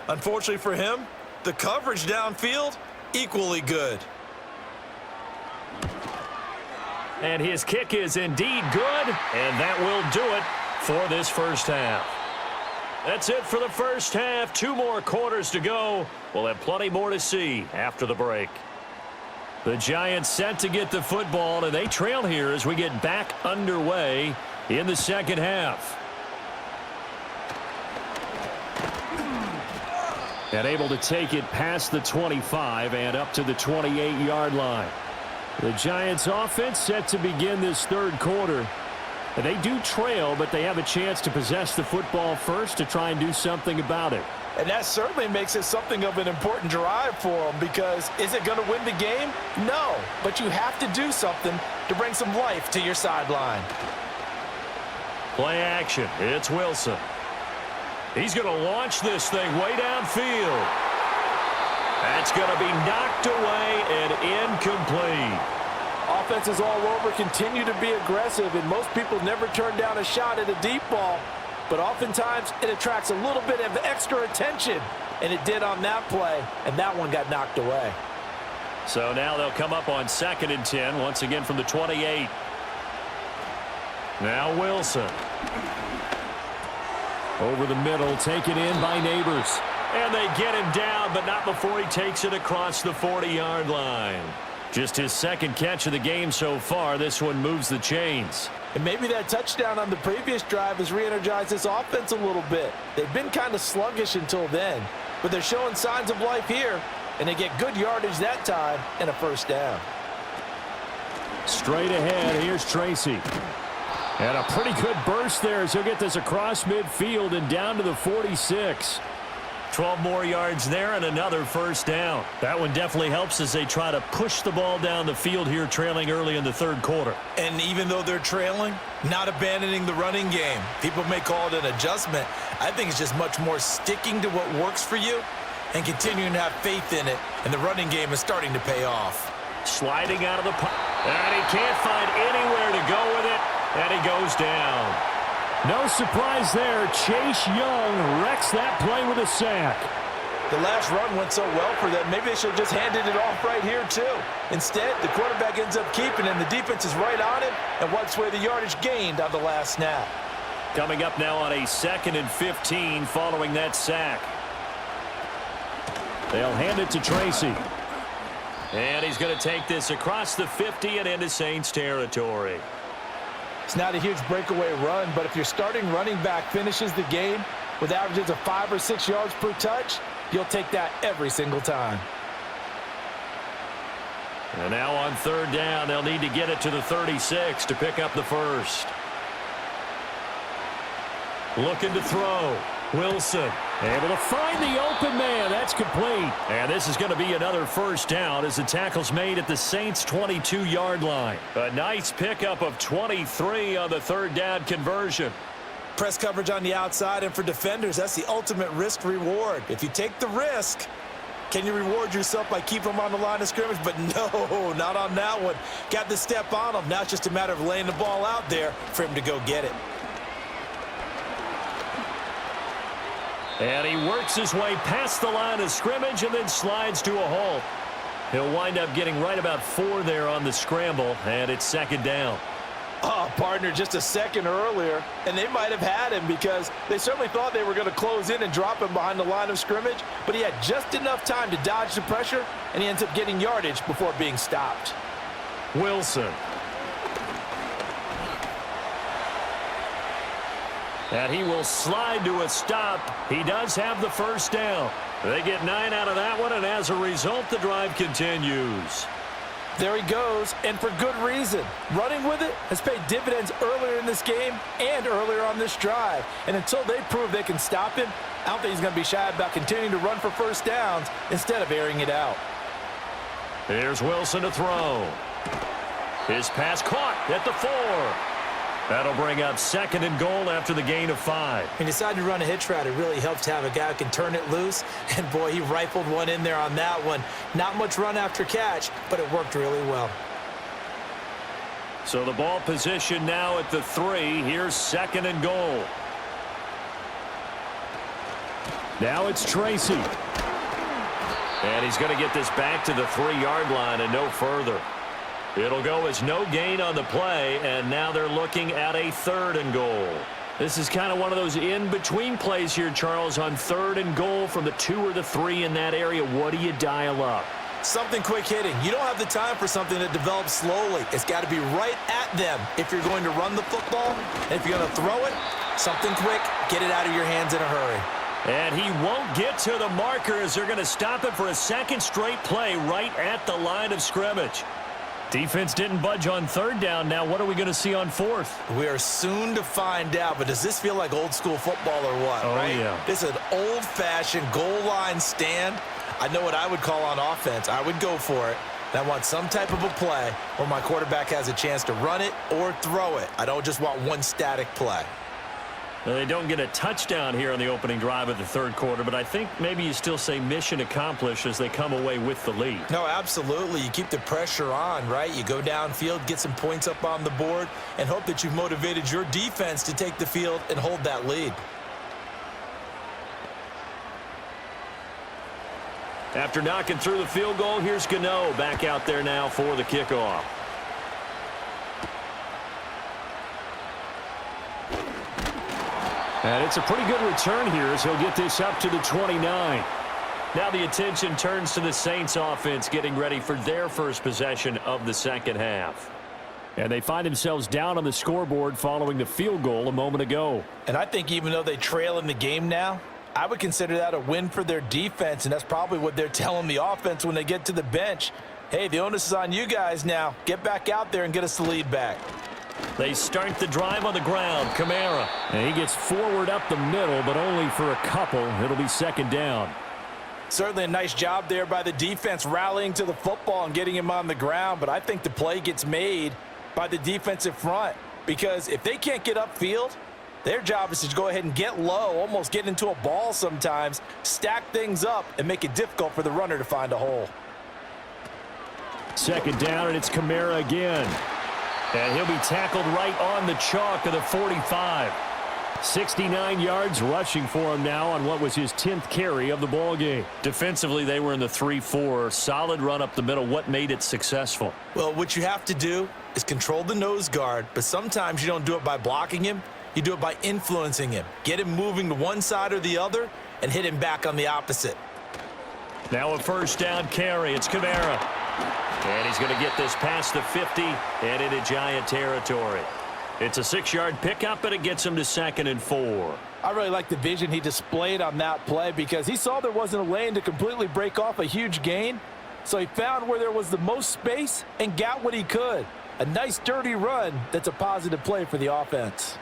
Unfortunately for him, the coverage downfield, equally good. And his kick is indeed good, and that will do it for this first half. That's it for the first half. 2 more quarters to go. We'll have plenty more to see after the break. The Giants set to get the football, and they trail here as we get back underway in the second half. And able to take it past the 25 and up to the 28-yard line. The Giants offense set to begin this 3rd quarter. And they do trail, but they have a chance to possess the football first to try and do something about it. And that certainly makes it something of an important drive for them, because is it going to win the game? No, but you have to do something to bring some life to your sideline. Play action. It's Wilson. He's going to launch this thing way downfield. That's going to be knocked away and incomplete. Offenses all over continue to be aggressive, and most people never turn down a shot at a deep ball. But oftentimes, it attracts a little bit of extra attention, and it did on that play, and that one got knocked away. So now they'll come up on 2nd and 10, once again from the 28. Now Wilson. Over the middle, taken in by Neighbors. And they get him down, but not before he takes it across the 40-yard line. Just his 2nd catch of the game so far. This one moves the chains. And maybe that touchdown on the previous drive has re-energized this offense a little bit. They've been kind of sluggish until then, but they're showing signs of life here, and they get good yardage that time and a first down. Straight ahead, here's Tracy. And a pretty good burst there as he'll get this across midfield and down to the 46. 12 more yards there and another first down. That one definitely helps as they try to push the ball down the field here, trailing early in the 3rd quarter. And even though they're trailing, not abandoning the running game. People may call it an adjustment. I think it's just much more sticking to what works for you and continuing to have faith in it. And the running game is starting to pay off. Sliding out of the pocket. And he can't find anywhere to go with it. And he goes down. No surprise there. Chase Young wrecks that play with a sack. The last run went so well for them. Maybe they should have just handed it off right here, too. Instead, the quarterback ends up keeping him. The defense is right on him and wipes away the yardage gained on the last snap. Coming up now on a 2nd and 15 following that sack. They'll hand it to Tracy. And he's going to take this across the 50 and into Saints territory. It's not a huge breakaway run, but if your starting running back finishes the game with averages of 5 or 6 yards per touch, you'll take that every single time. And now on 3rd down, they'll need to get it to the 36 to pick up the first. Looking to throw. Wilson able to find the open man. That's complete. And this is going to be another first down as the tackle's made at the Saints' 22-yard line. A nice pickup of 23 on the 3rd down conversion. Press coverage on the outside, and for defenders, that's the ultimate risk-reward. If you take the risk, can you reward yourself by keeping them on the line of scrimmage? But no, not on that one. Got the step on him. Now it's just a matter of laying the ball out there for him to go get it. And he works his way past the line of scrimmage and then slides to a halt. He'll wind up getting right about 4 there on the scramble, and it's 2nd down. Oh, partner, just a second earlier, and they might have had him because they certainly thought they were going to close in and drop him behind the line of scrimmage, but he had just enough time to dodge the pressure, and he ends up getting yardage before being stopped. Wilson. And he will slide to a stop. He does have the first down. They get 9 out of that one, and as a result, the drive continues. There he goes, and for good reason. Running with it has paid dividends earlier in this game and earlier on this drive. And until they prove they can stop him, I don't think he's going to be shy about continuing to run for first downs instead of airing it out. Here's Wilson to throw. His pass caught at the 4. That'll bring up 2nd and goal after the gain of 5. When you decide to run a hitch route, it really helps to have a guy who can turn it loose. And, boy, he rifled one in there on that one. Not much run after catch, but it worked really well. So the ball position now at the 3. Here's 2nd and goal. Now it's Tracy. And he's going to get this back to the 3-yard line and no further. It'll go as no gain on the play, and now they're looking at a 3rd and goal. This is kind of one of those in-between plays here, Charles, on 3rd and goal from the 2 or the 3 in that area. What do you dial up? Something quick hitting. You don't have the time for something that develops slowly. It's got to be right at them if you're going to run the football. And if you're going to throw it, something quick, get it out of your hands in a hurry. And he won't get to the marker as they're going to stop it for a 2nd straight play right at the line of scrimmage. Defense didn't budge on 3rd down. Now what are we going to see on 4th? We are soon to find out, but does this feel like old school football or what? Oh, right? Yeah. This is an old-fashioned goal line stand. I know what I would call on offense. I would go for it. And I want some type of a play where my quarterback has a chance to run it or throw it. I don't just want one static play. They don't get a touchdown here on the opening drive of the third quarter, but I think maybe you still say mission accomplished as they come away with the lead. No, absolutely. You keep the pressure on, right? You go downfield, get some points up on the board, and hope that you've motivated your defense to take the field and hold that lead. After knocking through the field goal, here's Gano back out there now for the kickoff. And it's a pretty good return here as he'll get this up to the 29. Now the attention turns to the Saints offense getting ready for their first possession of the second half. And they find themselves down on the scoreboard following the field goal a moment ago. And I think even though they trail in the game now, I would consider that a win for their defense, and that's probably what they're telling the offense when they get to the bench. Hey, the onus is on you guys now. Get back out there and get us the lead back. They start the drive on the ground. Kamara. And he gets forward up the middle, but only for a couple. It'll be second down. Certainly a nice job there by the defense rallying to the football and getting him on the ground, but I think the play gets made by the defensive front because if they can't get upfield, their job is to go ahead and get low, almost get into a ball sometimes, stack things up, and make it difficult for the runner to find a hole. Second down, and it's Kamara again. And he'll be tackled right on the chalk of the 45. 69 yards rushing for him now on what was his 10th carry of the ballgame. Defensively, they were in the 3-4. Solid run up the middle. What made it successful? Well, what you have to do is control the nose guard, but sometimes you don't do it by blocking him. You do it by influencing him. Get him moving to one side or the other and hit him back on the opposite. Now a first down carry. It's Kamara. And he's going to get this past the 50 and into Giant territory. It's a 6-yard pickup, and it gets him to 2nd and 4. I really like the vision he displayed on that play because he saw there wasn't a lane to completely break off a huge gain. So he found where there was the most space and got what he could. A nice dirty run that's a positive play for the offense.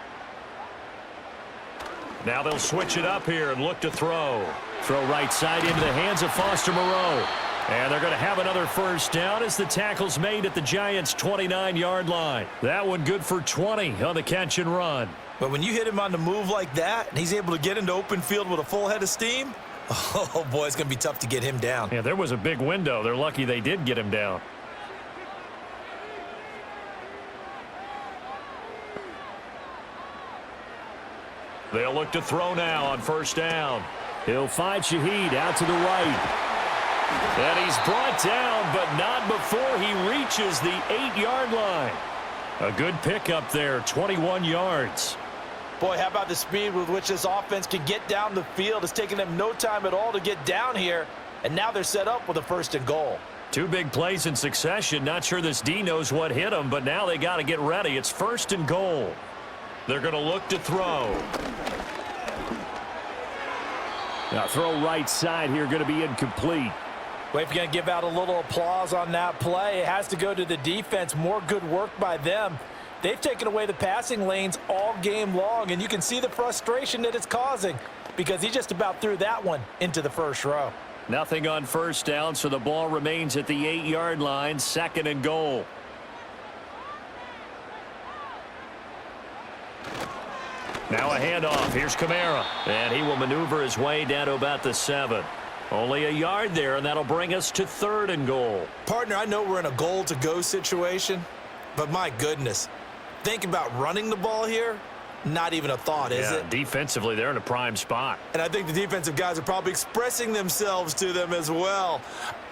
Now they'll switch it up here and look to throw. Throw right side into the hands of Foster Moreau. And they're going to have another first down as the tackle's made at the Giants' 29-yard line. That one good for 20 on the catch and run. But when you hit him on the move like that, and he's able to get into open field with a full head of steam, oh, boy, it's going to be tough to get him down. Yeah, there was a big window. They're lucky they did get him down. They'll look to throw now on first down. He'll find Shaheed out to the right. And he's brought down, but not before he reaches the 8-yard line. A good pickup there, 21 yards. Boy, how about the speed with which this offense can get down the field? It's taken them no time at all to get down here, and now they're set up with a 1st and goal. 2 big plays in succession. Not sure this D knows what hit him, but now they got to get ready. It's 1st and goal. They're going to look to throw. Now throw right side here, going to be incomplete. Well, if you're going to give out a little applause on that play, it has to go to the defense. More good work by them. They've taken away the passing lanes all game long, and you can see the frustration that it's causing because he just about threw that one into the first row. Nothing on first down, so the ball remains at the 8-yard line, 2nd and goal. Now a handoff. Here's Kamara. And he will maneuver his way down to about the 7. Only a yard there, and that'll bring us to 3rd and goal. Partner, I know we're in a goal-to-go situation, but my goodness, think about running the ball here. Not even a thought, is it? Defensively, they're in a prime spot. And I think the defensive guys are probably expressing themselves to them as well.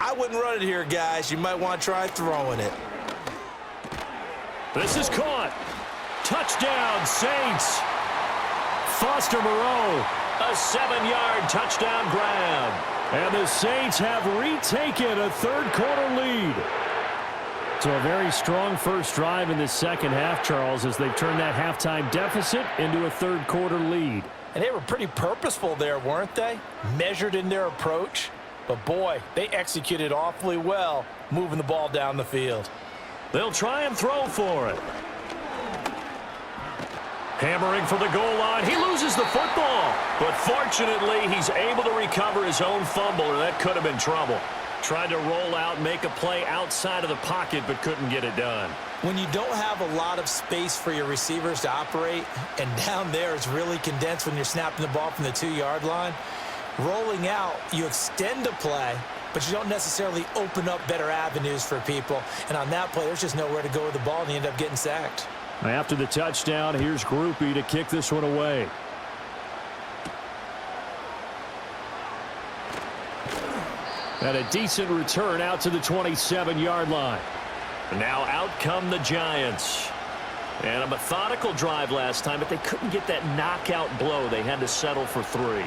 I wouldn't run it here, guys. You might want to try throwing it. This is caught. Touchdown, Saints. Foster Moreau, a 7-yard touchdown grab. And the Saints have retaken a third-quarter lead. So a very strong first drive in the second half, Charles, as they've turned that halftime deficit into a third-quarter lead. And they were pretty purposeful there, weren't they? Measured in their approach. But, boy, they executed awfully well moving the ball down the field. They'll try and throw for it. Hammering for the goal line. He loses the football. But fortunately, he's able to recover his own fumble, or that could have been trouble. Tried to roll out, make a play outside of the pocket, but couldn't get it done. When you don't have a lot of space for your receivers to operate, and down there it's really condensed when you're snapping the ball from the 2-yard line, rolling out, you extend a play, but you don't necessarily open up better avenues for people. And on that play, there's just nowhere to go with the ball, and you end up getting sacked. After the touchdown, here's Groupie to kick this one away. And a decent return out to the 27-yard line. And now out come the Giants. And a methodical drive last time, but they couldn't get that knockout blow. They had to settle for 3.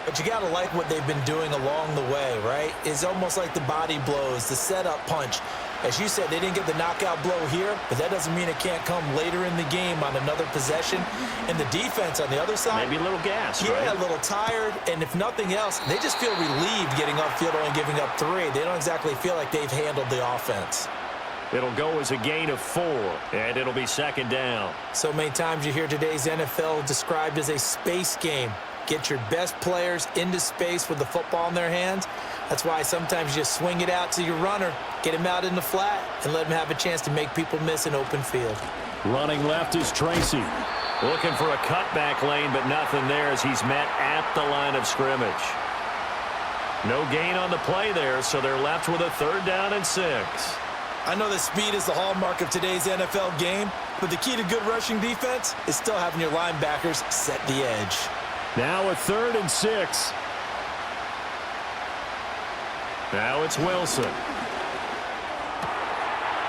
But you got to like what they've been doing along the way, right? It's almost like the body blows, the setup punch. As you said, they didn't get the knockout blow here, but that doesn't mean it can't come later in the game on another possession. And the defense on the other side, maybe a little gas, yeah, right? A little tired. And if nothing else, they just feel relieved getting upfield only giving up 3. They don't exactly feel like they've handled the offense. It'll go as a gain of 4, and it'll be 2nd down. So many times you hear today's NFL described as a space game. Get your best players into space with the football in their hands. That's why sometimes you just swing it out to your runner, get him out in the flat, and let him have a chance to make people miss an open field. Running left is Tracy. Looking for a cutback lane, but nothing there as he's met at the line of scrimmage. No gain on the play there, so they're left with a 3rd down and 6. I know that speed is the hallmark of today's NFL game, but the key to good rushing defense is still having your linebackers set the edge. Now a 3rd and 6. Now it's Wilson.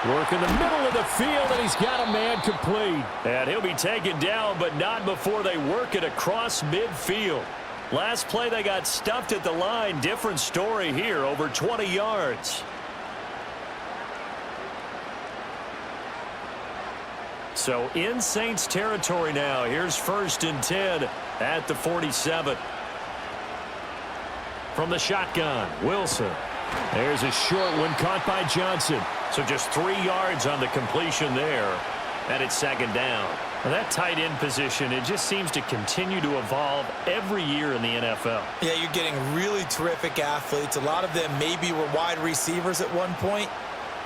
Work in the middle of the field, and he's got a man complete. And he'll be taken down, but not before they work it across midfield. Last play, they got stuffed at the line. Different story here, over 20 yards. So in Saints territory now. Here's 1st and 10 at the 47. From the shotgun, Wilson. There's a short one caught by Johnson. So just 3 yards on the completion there. And it's 2nd down. Now that tight end position, it just seems to continue to evolve every year in the NFL. Yeah, you're getting really terrific athletes. A lot of them maybe were wide receivers at one point.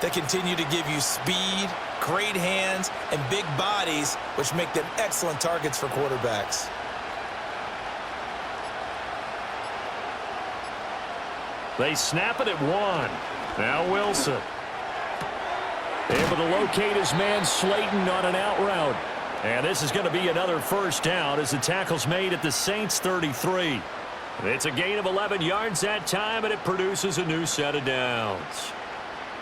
They continue to give you speed, great hands, and big bodies, which make them excellent targets for quarterbacks. They snap it at 1. Now Wilson. Able to locate his man Slayton on an out route. And this is going to be another 1st down as the tackle's made at the Saints 33. It's a gain of 11 yards that time, and it produces a new set of downs.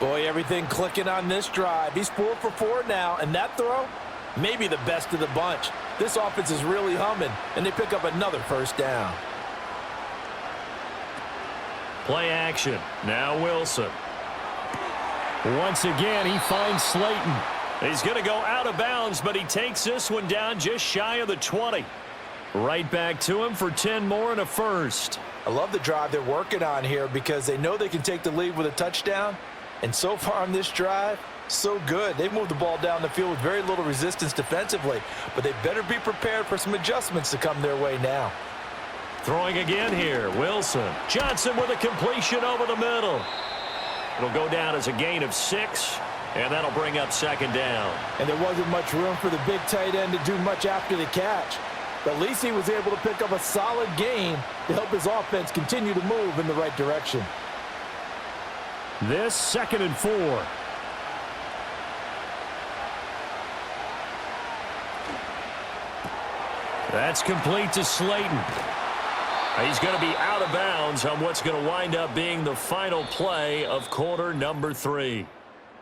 Boy, everything clicking on this drive. He's 4 for 4 now, and that throw, maybe the best of the bunch. This offense is really humming, and they pick up another 1st down. Play action. Now Wilson. Once again, he finds Slayton. He's going to go out of bounds, but he takes this one down just shy of the 20. Right back to him for 10 more and a 1st. I love the drive they're working on here because they know they can take the lead with a touchdown. And so far on this drive, so good. They've moved the ball down the field with very little resistance defensively, but they better be prepared for some adjustments to come their way now. Throwing again here, Wilson. Johnson with a completion over the middle. It'll go down as a gain of 6, and that'll bring up 2nd down. And there wasn't much room for the big tight end to do much after the catch. But at least he was able to pick up a solid gain to help his offense continue to move in the right direction. This 2nd and 4. That's complete to Slayton. He's going to be out of bounds on what's going to wind up being the final play of quarter number 3.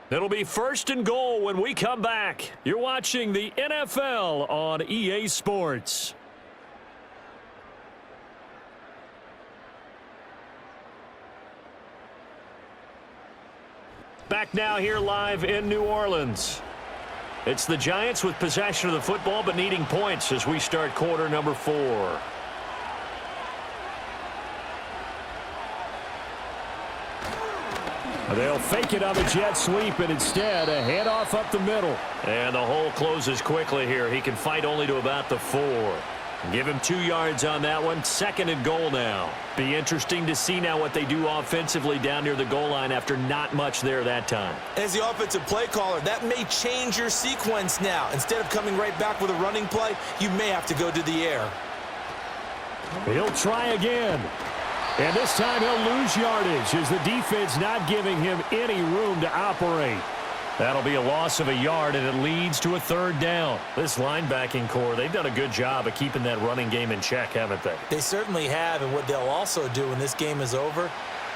It'll be 1st and goal when we come back. You're watching the NFL on EA Sports. Back now here live in New Orleans. It's the Giants with possession of the football but needing points as we start quarter number 4. They'll fake it on the jet sweep, and instead a handoff up the middle. And the hole closes quickly here. He can fight only to about the 4. Give him 2 yards on that one. 2nd and goal now. Be interesting to see now what they do offensively down near the goal line after not much there that time. As the offensive play caller, that may change your sequence now. Instead of coming right back with a running play, you may have to go to the air. He'll try again. And this time he'll lose yardage as the defense not giving him any room to operate. That'll be a loss of a yard, and it leads to a 3rd down. This linebacking core, they've done a good job of keeping that running game in check, haven't they? They certainly have, and what they'll also do when this game is over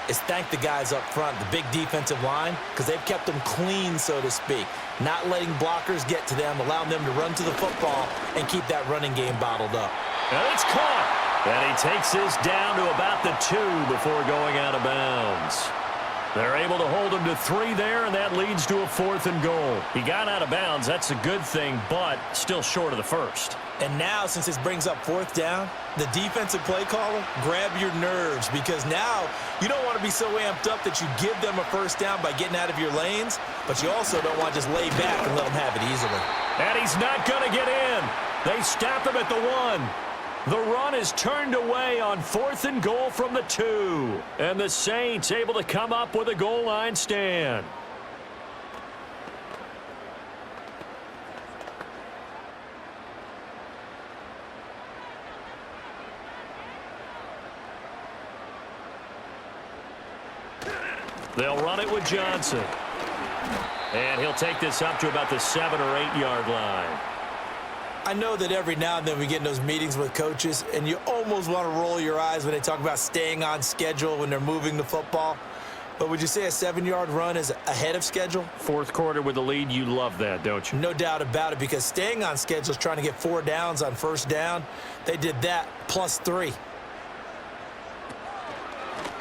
is thank the guys up front, the big defensive line, because they've kept them clean, so to speak, not letting blockers get to them, allowing them to run to the football and keep that running game bottled up. And it's caught. And he takes this down to about the 2 before going out of bounds. They're able to hold him to 3 there, and that leads to a 4th and goal. He got out of bounds. That's a good thing, but still short of the 1st. And now, since this brings up 4th down, the defensive play caller, grab your nerves, because now you don't want to be so amped up that you give them a 1st down by getting out of your lanes, but you also don't want to just lay back and let them have it easily. And he's not going to get in. They stop him at the 1. The run is turned away on 4th and goal from the 2. And the Saints able to come up with a goal line stand. They'll run it with Johnson. And he'll take this up to about the 7 or 8 yard line. I know that every now and then we get in those meetings with coaches, and you almost want to roll your eyes when they talk about staying on schedule when they're moving the football. But would you say a 7-yard run is ahead of schedule? 4th quarter with the lead, you love that, don't you? No doubt about it, because staying on schedule is trying to get 4 downs on 1st down. They did that plus 3.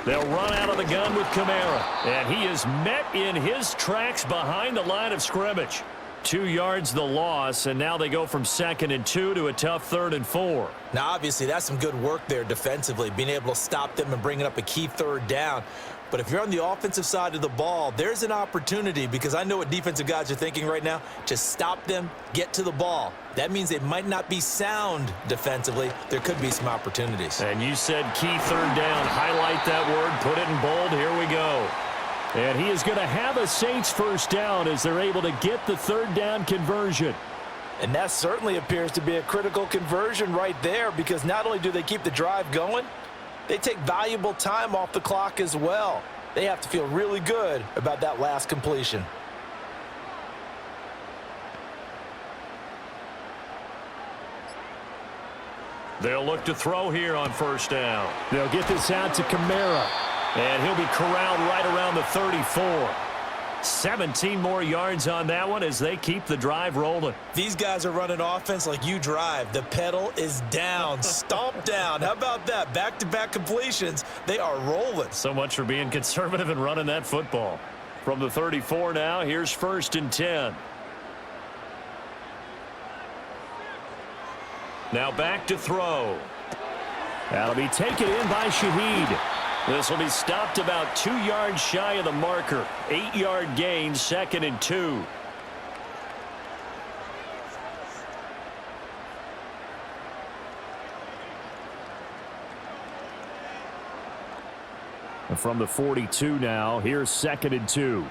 They'll run out of the gun with Kamara, and he is met in his tracks behind the line of scrimmage. 2 yards the loss, and now they go from 2nd and 2 to a tough 3rd and 4. Now, obviously, that's some good work there defensively, being able to stop them and bringing up a key 3rd down. But if you're on the offensive side of the ball, there's an opportunity, because I know what defensive guys are thinking right now. Just stop them, get to the ball. That means they might not be sound defensively. There could be some opportunities. And you said key 3rd down. Highlight that word, put it in bold. Here we go. And he is going to have a Saints 1st down as they're able to get the 3rd down conversion. And that certainly appears to be a critical conversion right there, because not only do they keep the drive going, they take valuable time off the clock as well. They have to feel really good about that last completion. They'll look to throw here on 1st down. They'll get this out to Kamara. And he'll be corralled right around the 34. 17 more yards on that one as they keep the drive rolling. These guys are running offense like you drive. The pedal is down, stomp down. How about that? Back-to-back completions. They are rolling. So much for being conservative and running that football. From the 34 now, here's 1st and 10. Now back to throw. That'll be taken in by Shaheed. This will be stopped about 2 yards shy of the marker. 8-yard gain, 2nd and 2. And from the 42 now, here's 2nd and 2.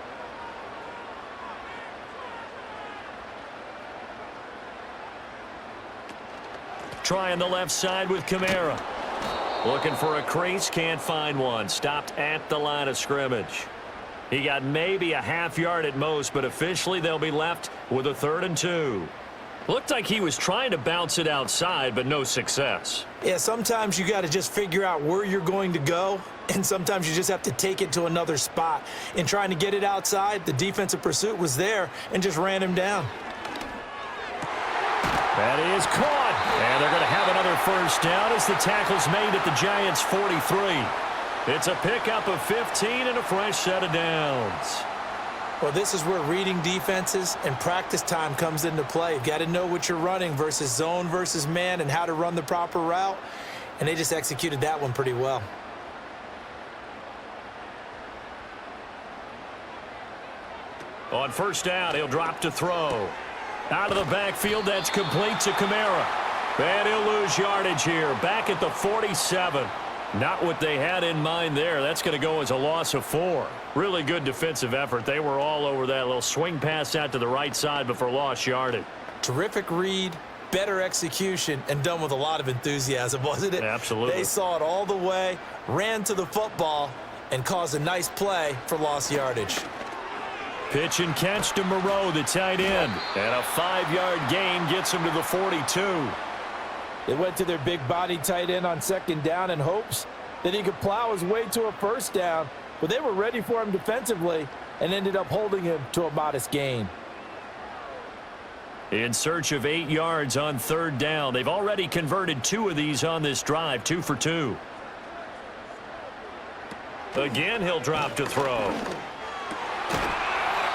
Trying the left side with Kamara. Looking for a crease, can't find one. Stopped at the line of scrimmage. He got maybe a half yard at most, but officially they'll be left with a 3rd and 2. Looked like he was trying to bounce it outside, but no success. Yeah, sometimes you got to just figure out where you're going to go, and sometimes you just have to take it to another spot. In trying to get it outside, the defensive pursuit was there and just ran him down. That is caught. And they're going to have another 1st down as the tackle's made at the Giants' 43. It's a pickup of 15 and a fresh set of downs. Well, this is where reading defenses and practice time comes into play. You've got to know what you're running versus zone versus man and how to run the proper route. And they just executed that one pretty well. On 1st down, he'll drop to throw. Out of the backfield, that's complete to Kamara. And he'll lose yardage here, back at the 47. Not what they had in mind there. That's going to go as a loss of 4. Really good defensive effort. They were all over that little swing pass out to the right side before lost yardage. Terrific read, better execution, and done with a lot of enthusiasm, wasn't it? Absolutely. They saw it all the way, ran to the football, and caused a nice play for lost yardage. Pitch and catch to Moreau, the tight end. And a 5-yard gain gets him to the 42. They went to their big body tight end on second down in hopes that he could plow his way to a first down, but they were ready for him defensively and ended up holding him to a modest gain. In search of 8 yards on third down. They've already converted 2 of these on this drive, 2 for 2. Again, he'll drop to throw.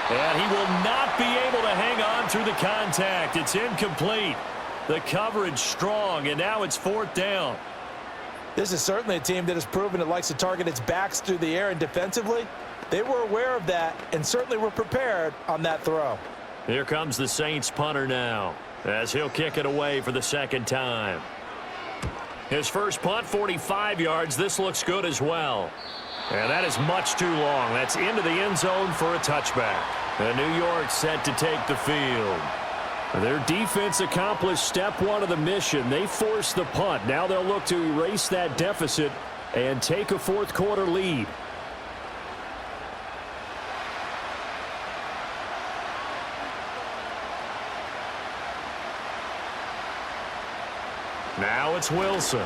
And he will not be able to hang on through the contact. It's incomplete. The coverage strong, and now it's 4th down. This is certainly a team that has proven it likes to target its backs through the air, and defensively, they were aware of that and certainly were prepared on that throw. Here comes the Saints punter now, as he'll kick it away for the second time. His first punt, 45 yards. This looks good as well. And that is much too long. That's into the end zone for a touchback. And New York set to take the field. Their defense accomplished step 1 of the mission. They forced the punt. Now they'll look to erase that deficit and take a 4th quarter lead. Now it's Wilson.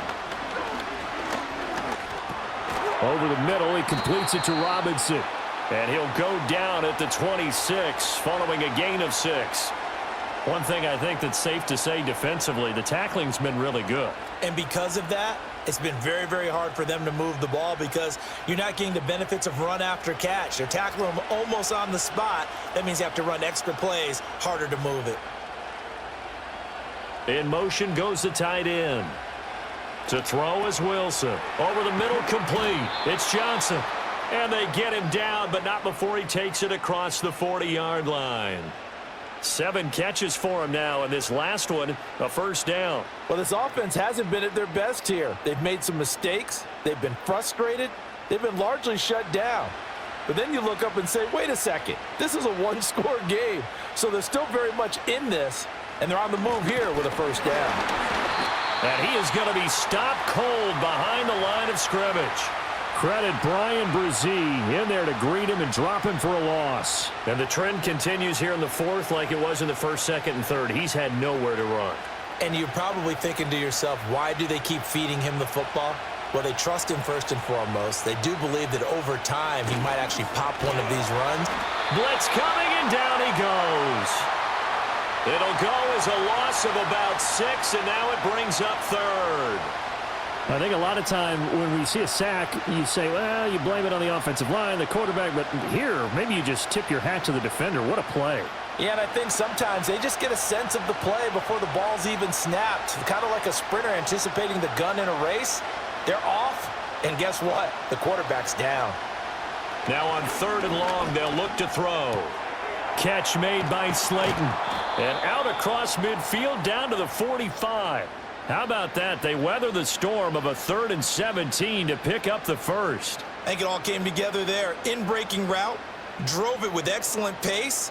Over the middle, he completes it to Robinson. And he'll go down at the 26 following a gain of 6. One thing I think that's safe to say defensively, the tackling's been really good. And because of that, it's been very, very hard for them to move the ball because you're not getting the benefits of run after catch. They're tackling them almost on the spot. That means you have to run extra plays, harder to move it. In motion goes the tight end. To throw is Wilson. Over the middle, complete. It's Johnson. And they get him down, but not before he takes it across the 40-yard line. 7 catches for him now, and this last one, a first down. Well, this offense hasn't been at their best here. They've made some mistakes. They've been frustrated. They've been largely shut down. But then you look up and say, wait a second. This is a 1-score game. So they're still very much in this, and they're on the move here with a first down. And he is going to be stopped cold behind the line of scrimmage. Credit Brian Brzee in there to greet him and drop him for a loss. And the trend continues here in the 4th like it was in the 1st, 2nd, and 3rd. He's had nowhere to run. And you're probably thinking to yourself, why do they keep feeding him the football? Well, they trust him first and foremost. They do believe that over time he might actually pop one of these runs. Blitz coming, and down he goes. It'll go as a loss of about 6, and now it brings up 3rd. I think a lot of time when we see a sack, you say, well, you blame it on the offensive line, the quarterback, but here, maybe you just tip your hat to the defender. What a play. Yeah, and I think sometimes they just get a sense of the play before the ball's even snapped. Kind of like a sprinter anticipating the gun in a race. They're off, and guess what? The quarterback's down. Now on 3rd and long, they'll look to throw. Catch made by Slayton. And out across midfield down to the 45. How about that? They weather the storm of a 3rd and 17 to pick up the first. I think it all came together there. In-breaking route, drove it with excellent pace.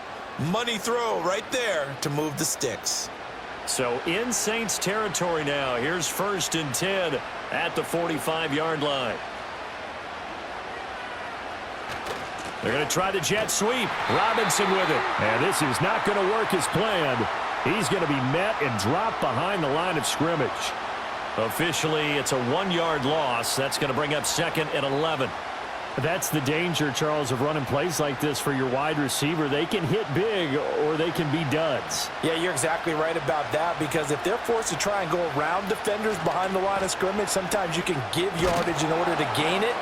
Money throw right there to move the sticks. So in Saints territory now. Here's 1st and 10 at the 45-yard line. They're going to try the jet sweep. Robinson with it. And this is not going to work as planned. He's going to be met and dropped behind the line of scrimmage. Officially, it's a 1-yard loss. That's going to bring up 2nd and 11. That's the danger, Charles, of running plays like this for your wide receiver. They can hit big or they can be duds. Yeah, you're exactly right about that, because if they're forced to try and go around defenders behind the line of scrimmage, sometimes you can give yardage in order to gain it.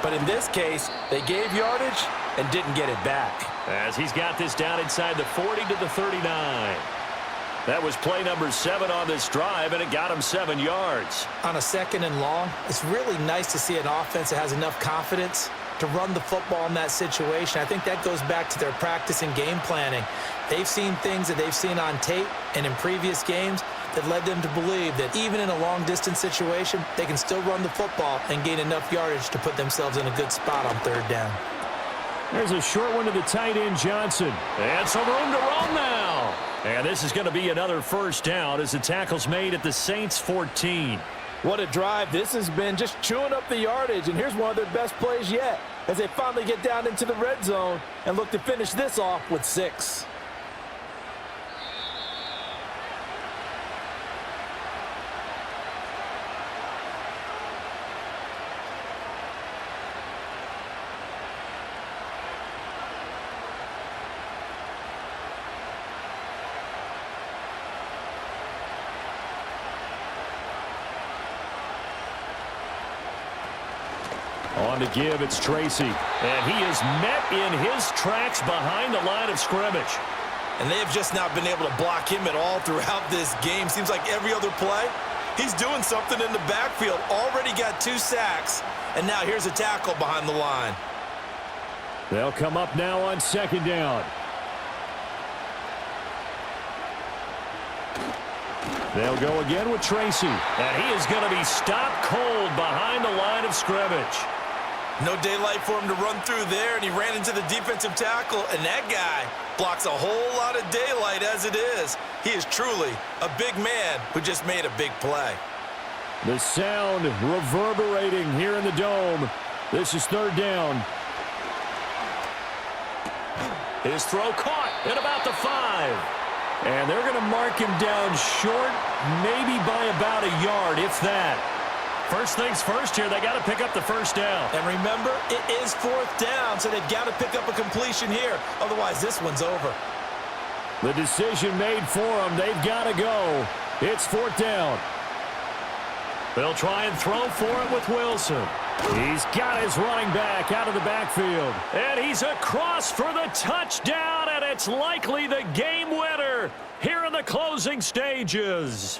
But in this case, they gave yardage and didn't get it back. As he's got this down inside the 40 to the 39. That was play number 7 on this drive, and it got him 7 yards. On a 2nd and long, it's really nice to see an offense that has enough confidence to run the football in that situation. I think that goes back to their practice and game planning. They've seen things that they've seen on tape and in previous games that led them to believe that even in a long-distance situation, they can still run the football and gain enough yardage to put themselves in a good spot on third down. There's a short one to the tight end, Johnson. And some room to roam now. And this is going to be another first down as the tackle's made at the Saints' 14. What a drive. This has been just chewing up the yardage, and here's one of their best plays yet as they finally get down into the red zone and look to finish this off with 6. On to give, it's Tracy. And he is met in his tracks behind the line of scrimmage. And they have just not been able to block him at all throughout this game. Seems like every other play, he's doing something in the backfield. Already got 2 sacks, and now here's a tackle behind the line. They'll come up now on second down. They'll go again with Tracy. And he is going to be stopped cold behind the line of scrimmage. No daylight for him to run through there, and he ran into the defensive tackle, and that guy blocks a whole lot of daylight as it is. He is truly a big man who just made a big play. The sound reverberating here in the dome. This is third down. His throw caught at about the 5. And they're going to mark him down short, maybe by about a yard, if that. First things first here, they got to pick up the first down. And remember, it is 4th down, so they've got to pick up a completion here. Otherwise, this one's over. The decision made for them. They've got to go. It's 4th down. They'll try and throw for it with Wilson. He's got his running back out of the backfield. And he's across for the touchdown, and it's likely the game winner here in the closing stages.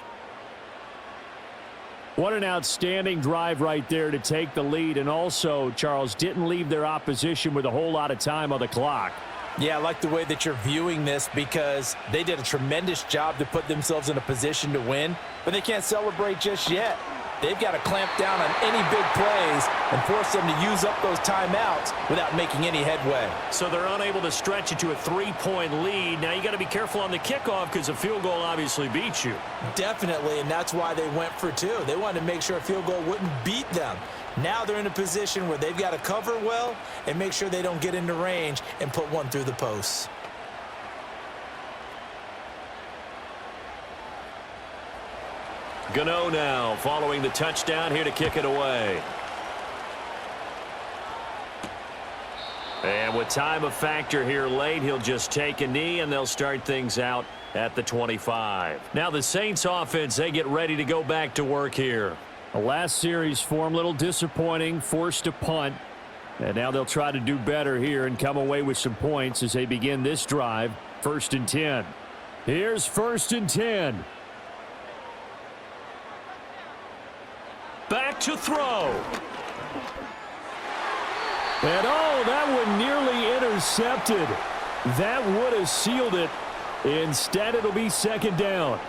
What an outstanding drive right there to take the lead. And also, Charles, didn't leave their opposition with a whole lot of time on the clock. Yeah, I like the way that you're viewing this because they did a tremendous job to put themselves in a position to win, but they can't celebrate just yet. They've got to clamp down on any big plays and force them to use up those timeouts without making any headway. So they're unable to stretch it to a 3-point lead. Now you got to be careful on the kickoff because a field goal obviously beats you. Definitely, and that's why they went for 2. They wanted to make sure a field goal wouldn't beat them. Now they're in a position where they've got to cover well and make sure they don't get into range and put one through the posts. Gano now following the touchdown here to kick it away. And with time a factor here late, he'll just take a knee and they'll start things out at the 25. Now the Saints offense, they get ready to go back to work here. The last series for them, a little disappointing, forced to punt. And now they'll try to do better here and come away with some points as they begin this drive. 1st and 10. Here's 1st and 10. Back to throw. And oh, that one nearly intercepted. That would have sealed it. Instead, it'll be 2nd down.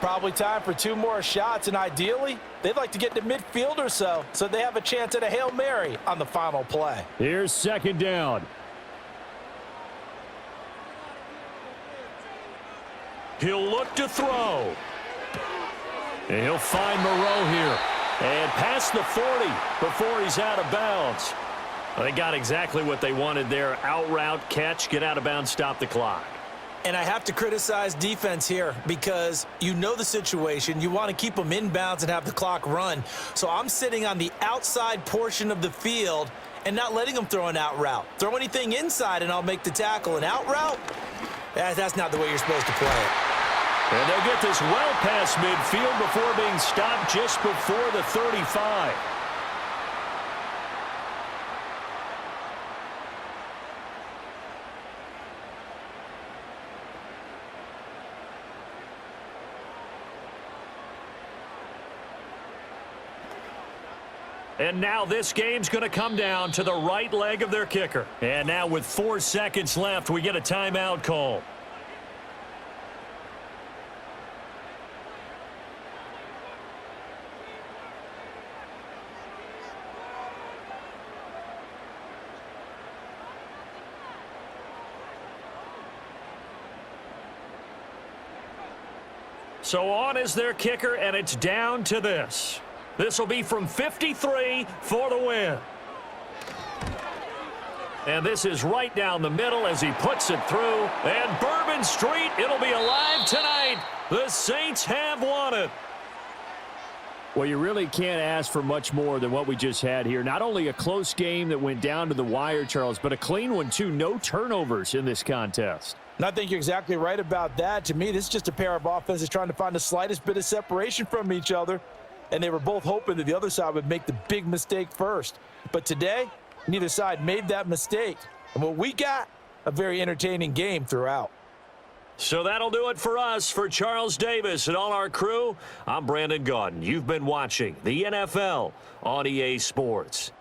Probably time for 2 more shots, and ideally, they'd like to get to midfield or so they have a chance at a Hail Mary on the final play. Here's 2nd down. He'll look to throw. And he'll find Moreau here. And past the 40 before he's out of bounds. They got exactly what they wanted there. Out route, catch, get out of bounds, stop the clock. And I have to criticize defense here because you know the situation. You want to keep them inbounds and have the clock run. So I'm sitting on the outside portion of the field and not letting them throw an out route. Throw anything inside and I'll make the tackle. An out route? That's not the way you're supposed to play it. And they'll get this well past midfield before being stopped just before the 35. And now this game's going to come down to the right leg of their kicker. And now with 4 seconds left, we get a timeout call. So on is their kicker, and it's down to this. This will be from 53 for the win. And this is right down the middle as he puts it through. And Bourbon Street, it'll be alive tonight. The Saints have won it. Well, you really can't ask for much more than what we just had here. Not only a close game that went down to the wire, Charles, but a clean one, too. No turnovers in this contest. And I think you're exactly right about that. To me, this is just a pair of offenses trying to find the slightest bit of separation from each other. And they were both hoping that the other side would make the big mistake first. But today, neither side made that mistake. And what we got, a very entertaining game throughout. So that'll do it for us. For Charles Davis and all our crew, I'm Brandon Gaudin. You've been watching the NFL on EA Sports.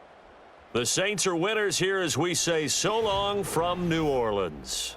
The Saints are winners here as we say so long from New Orleans.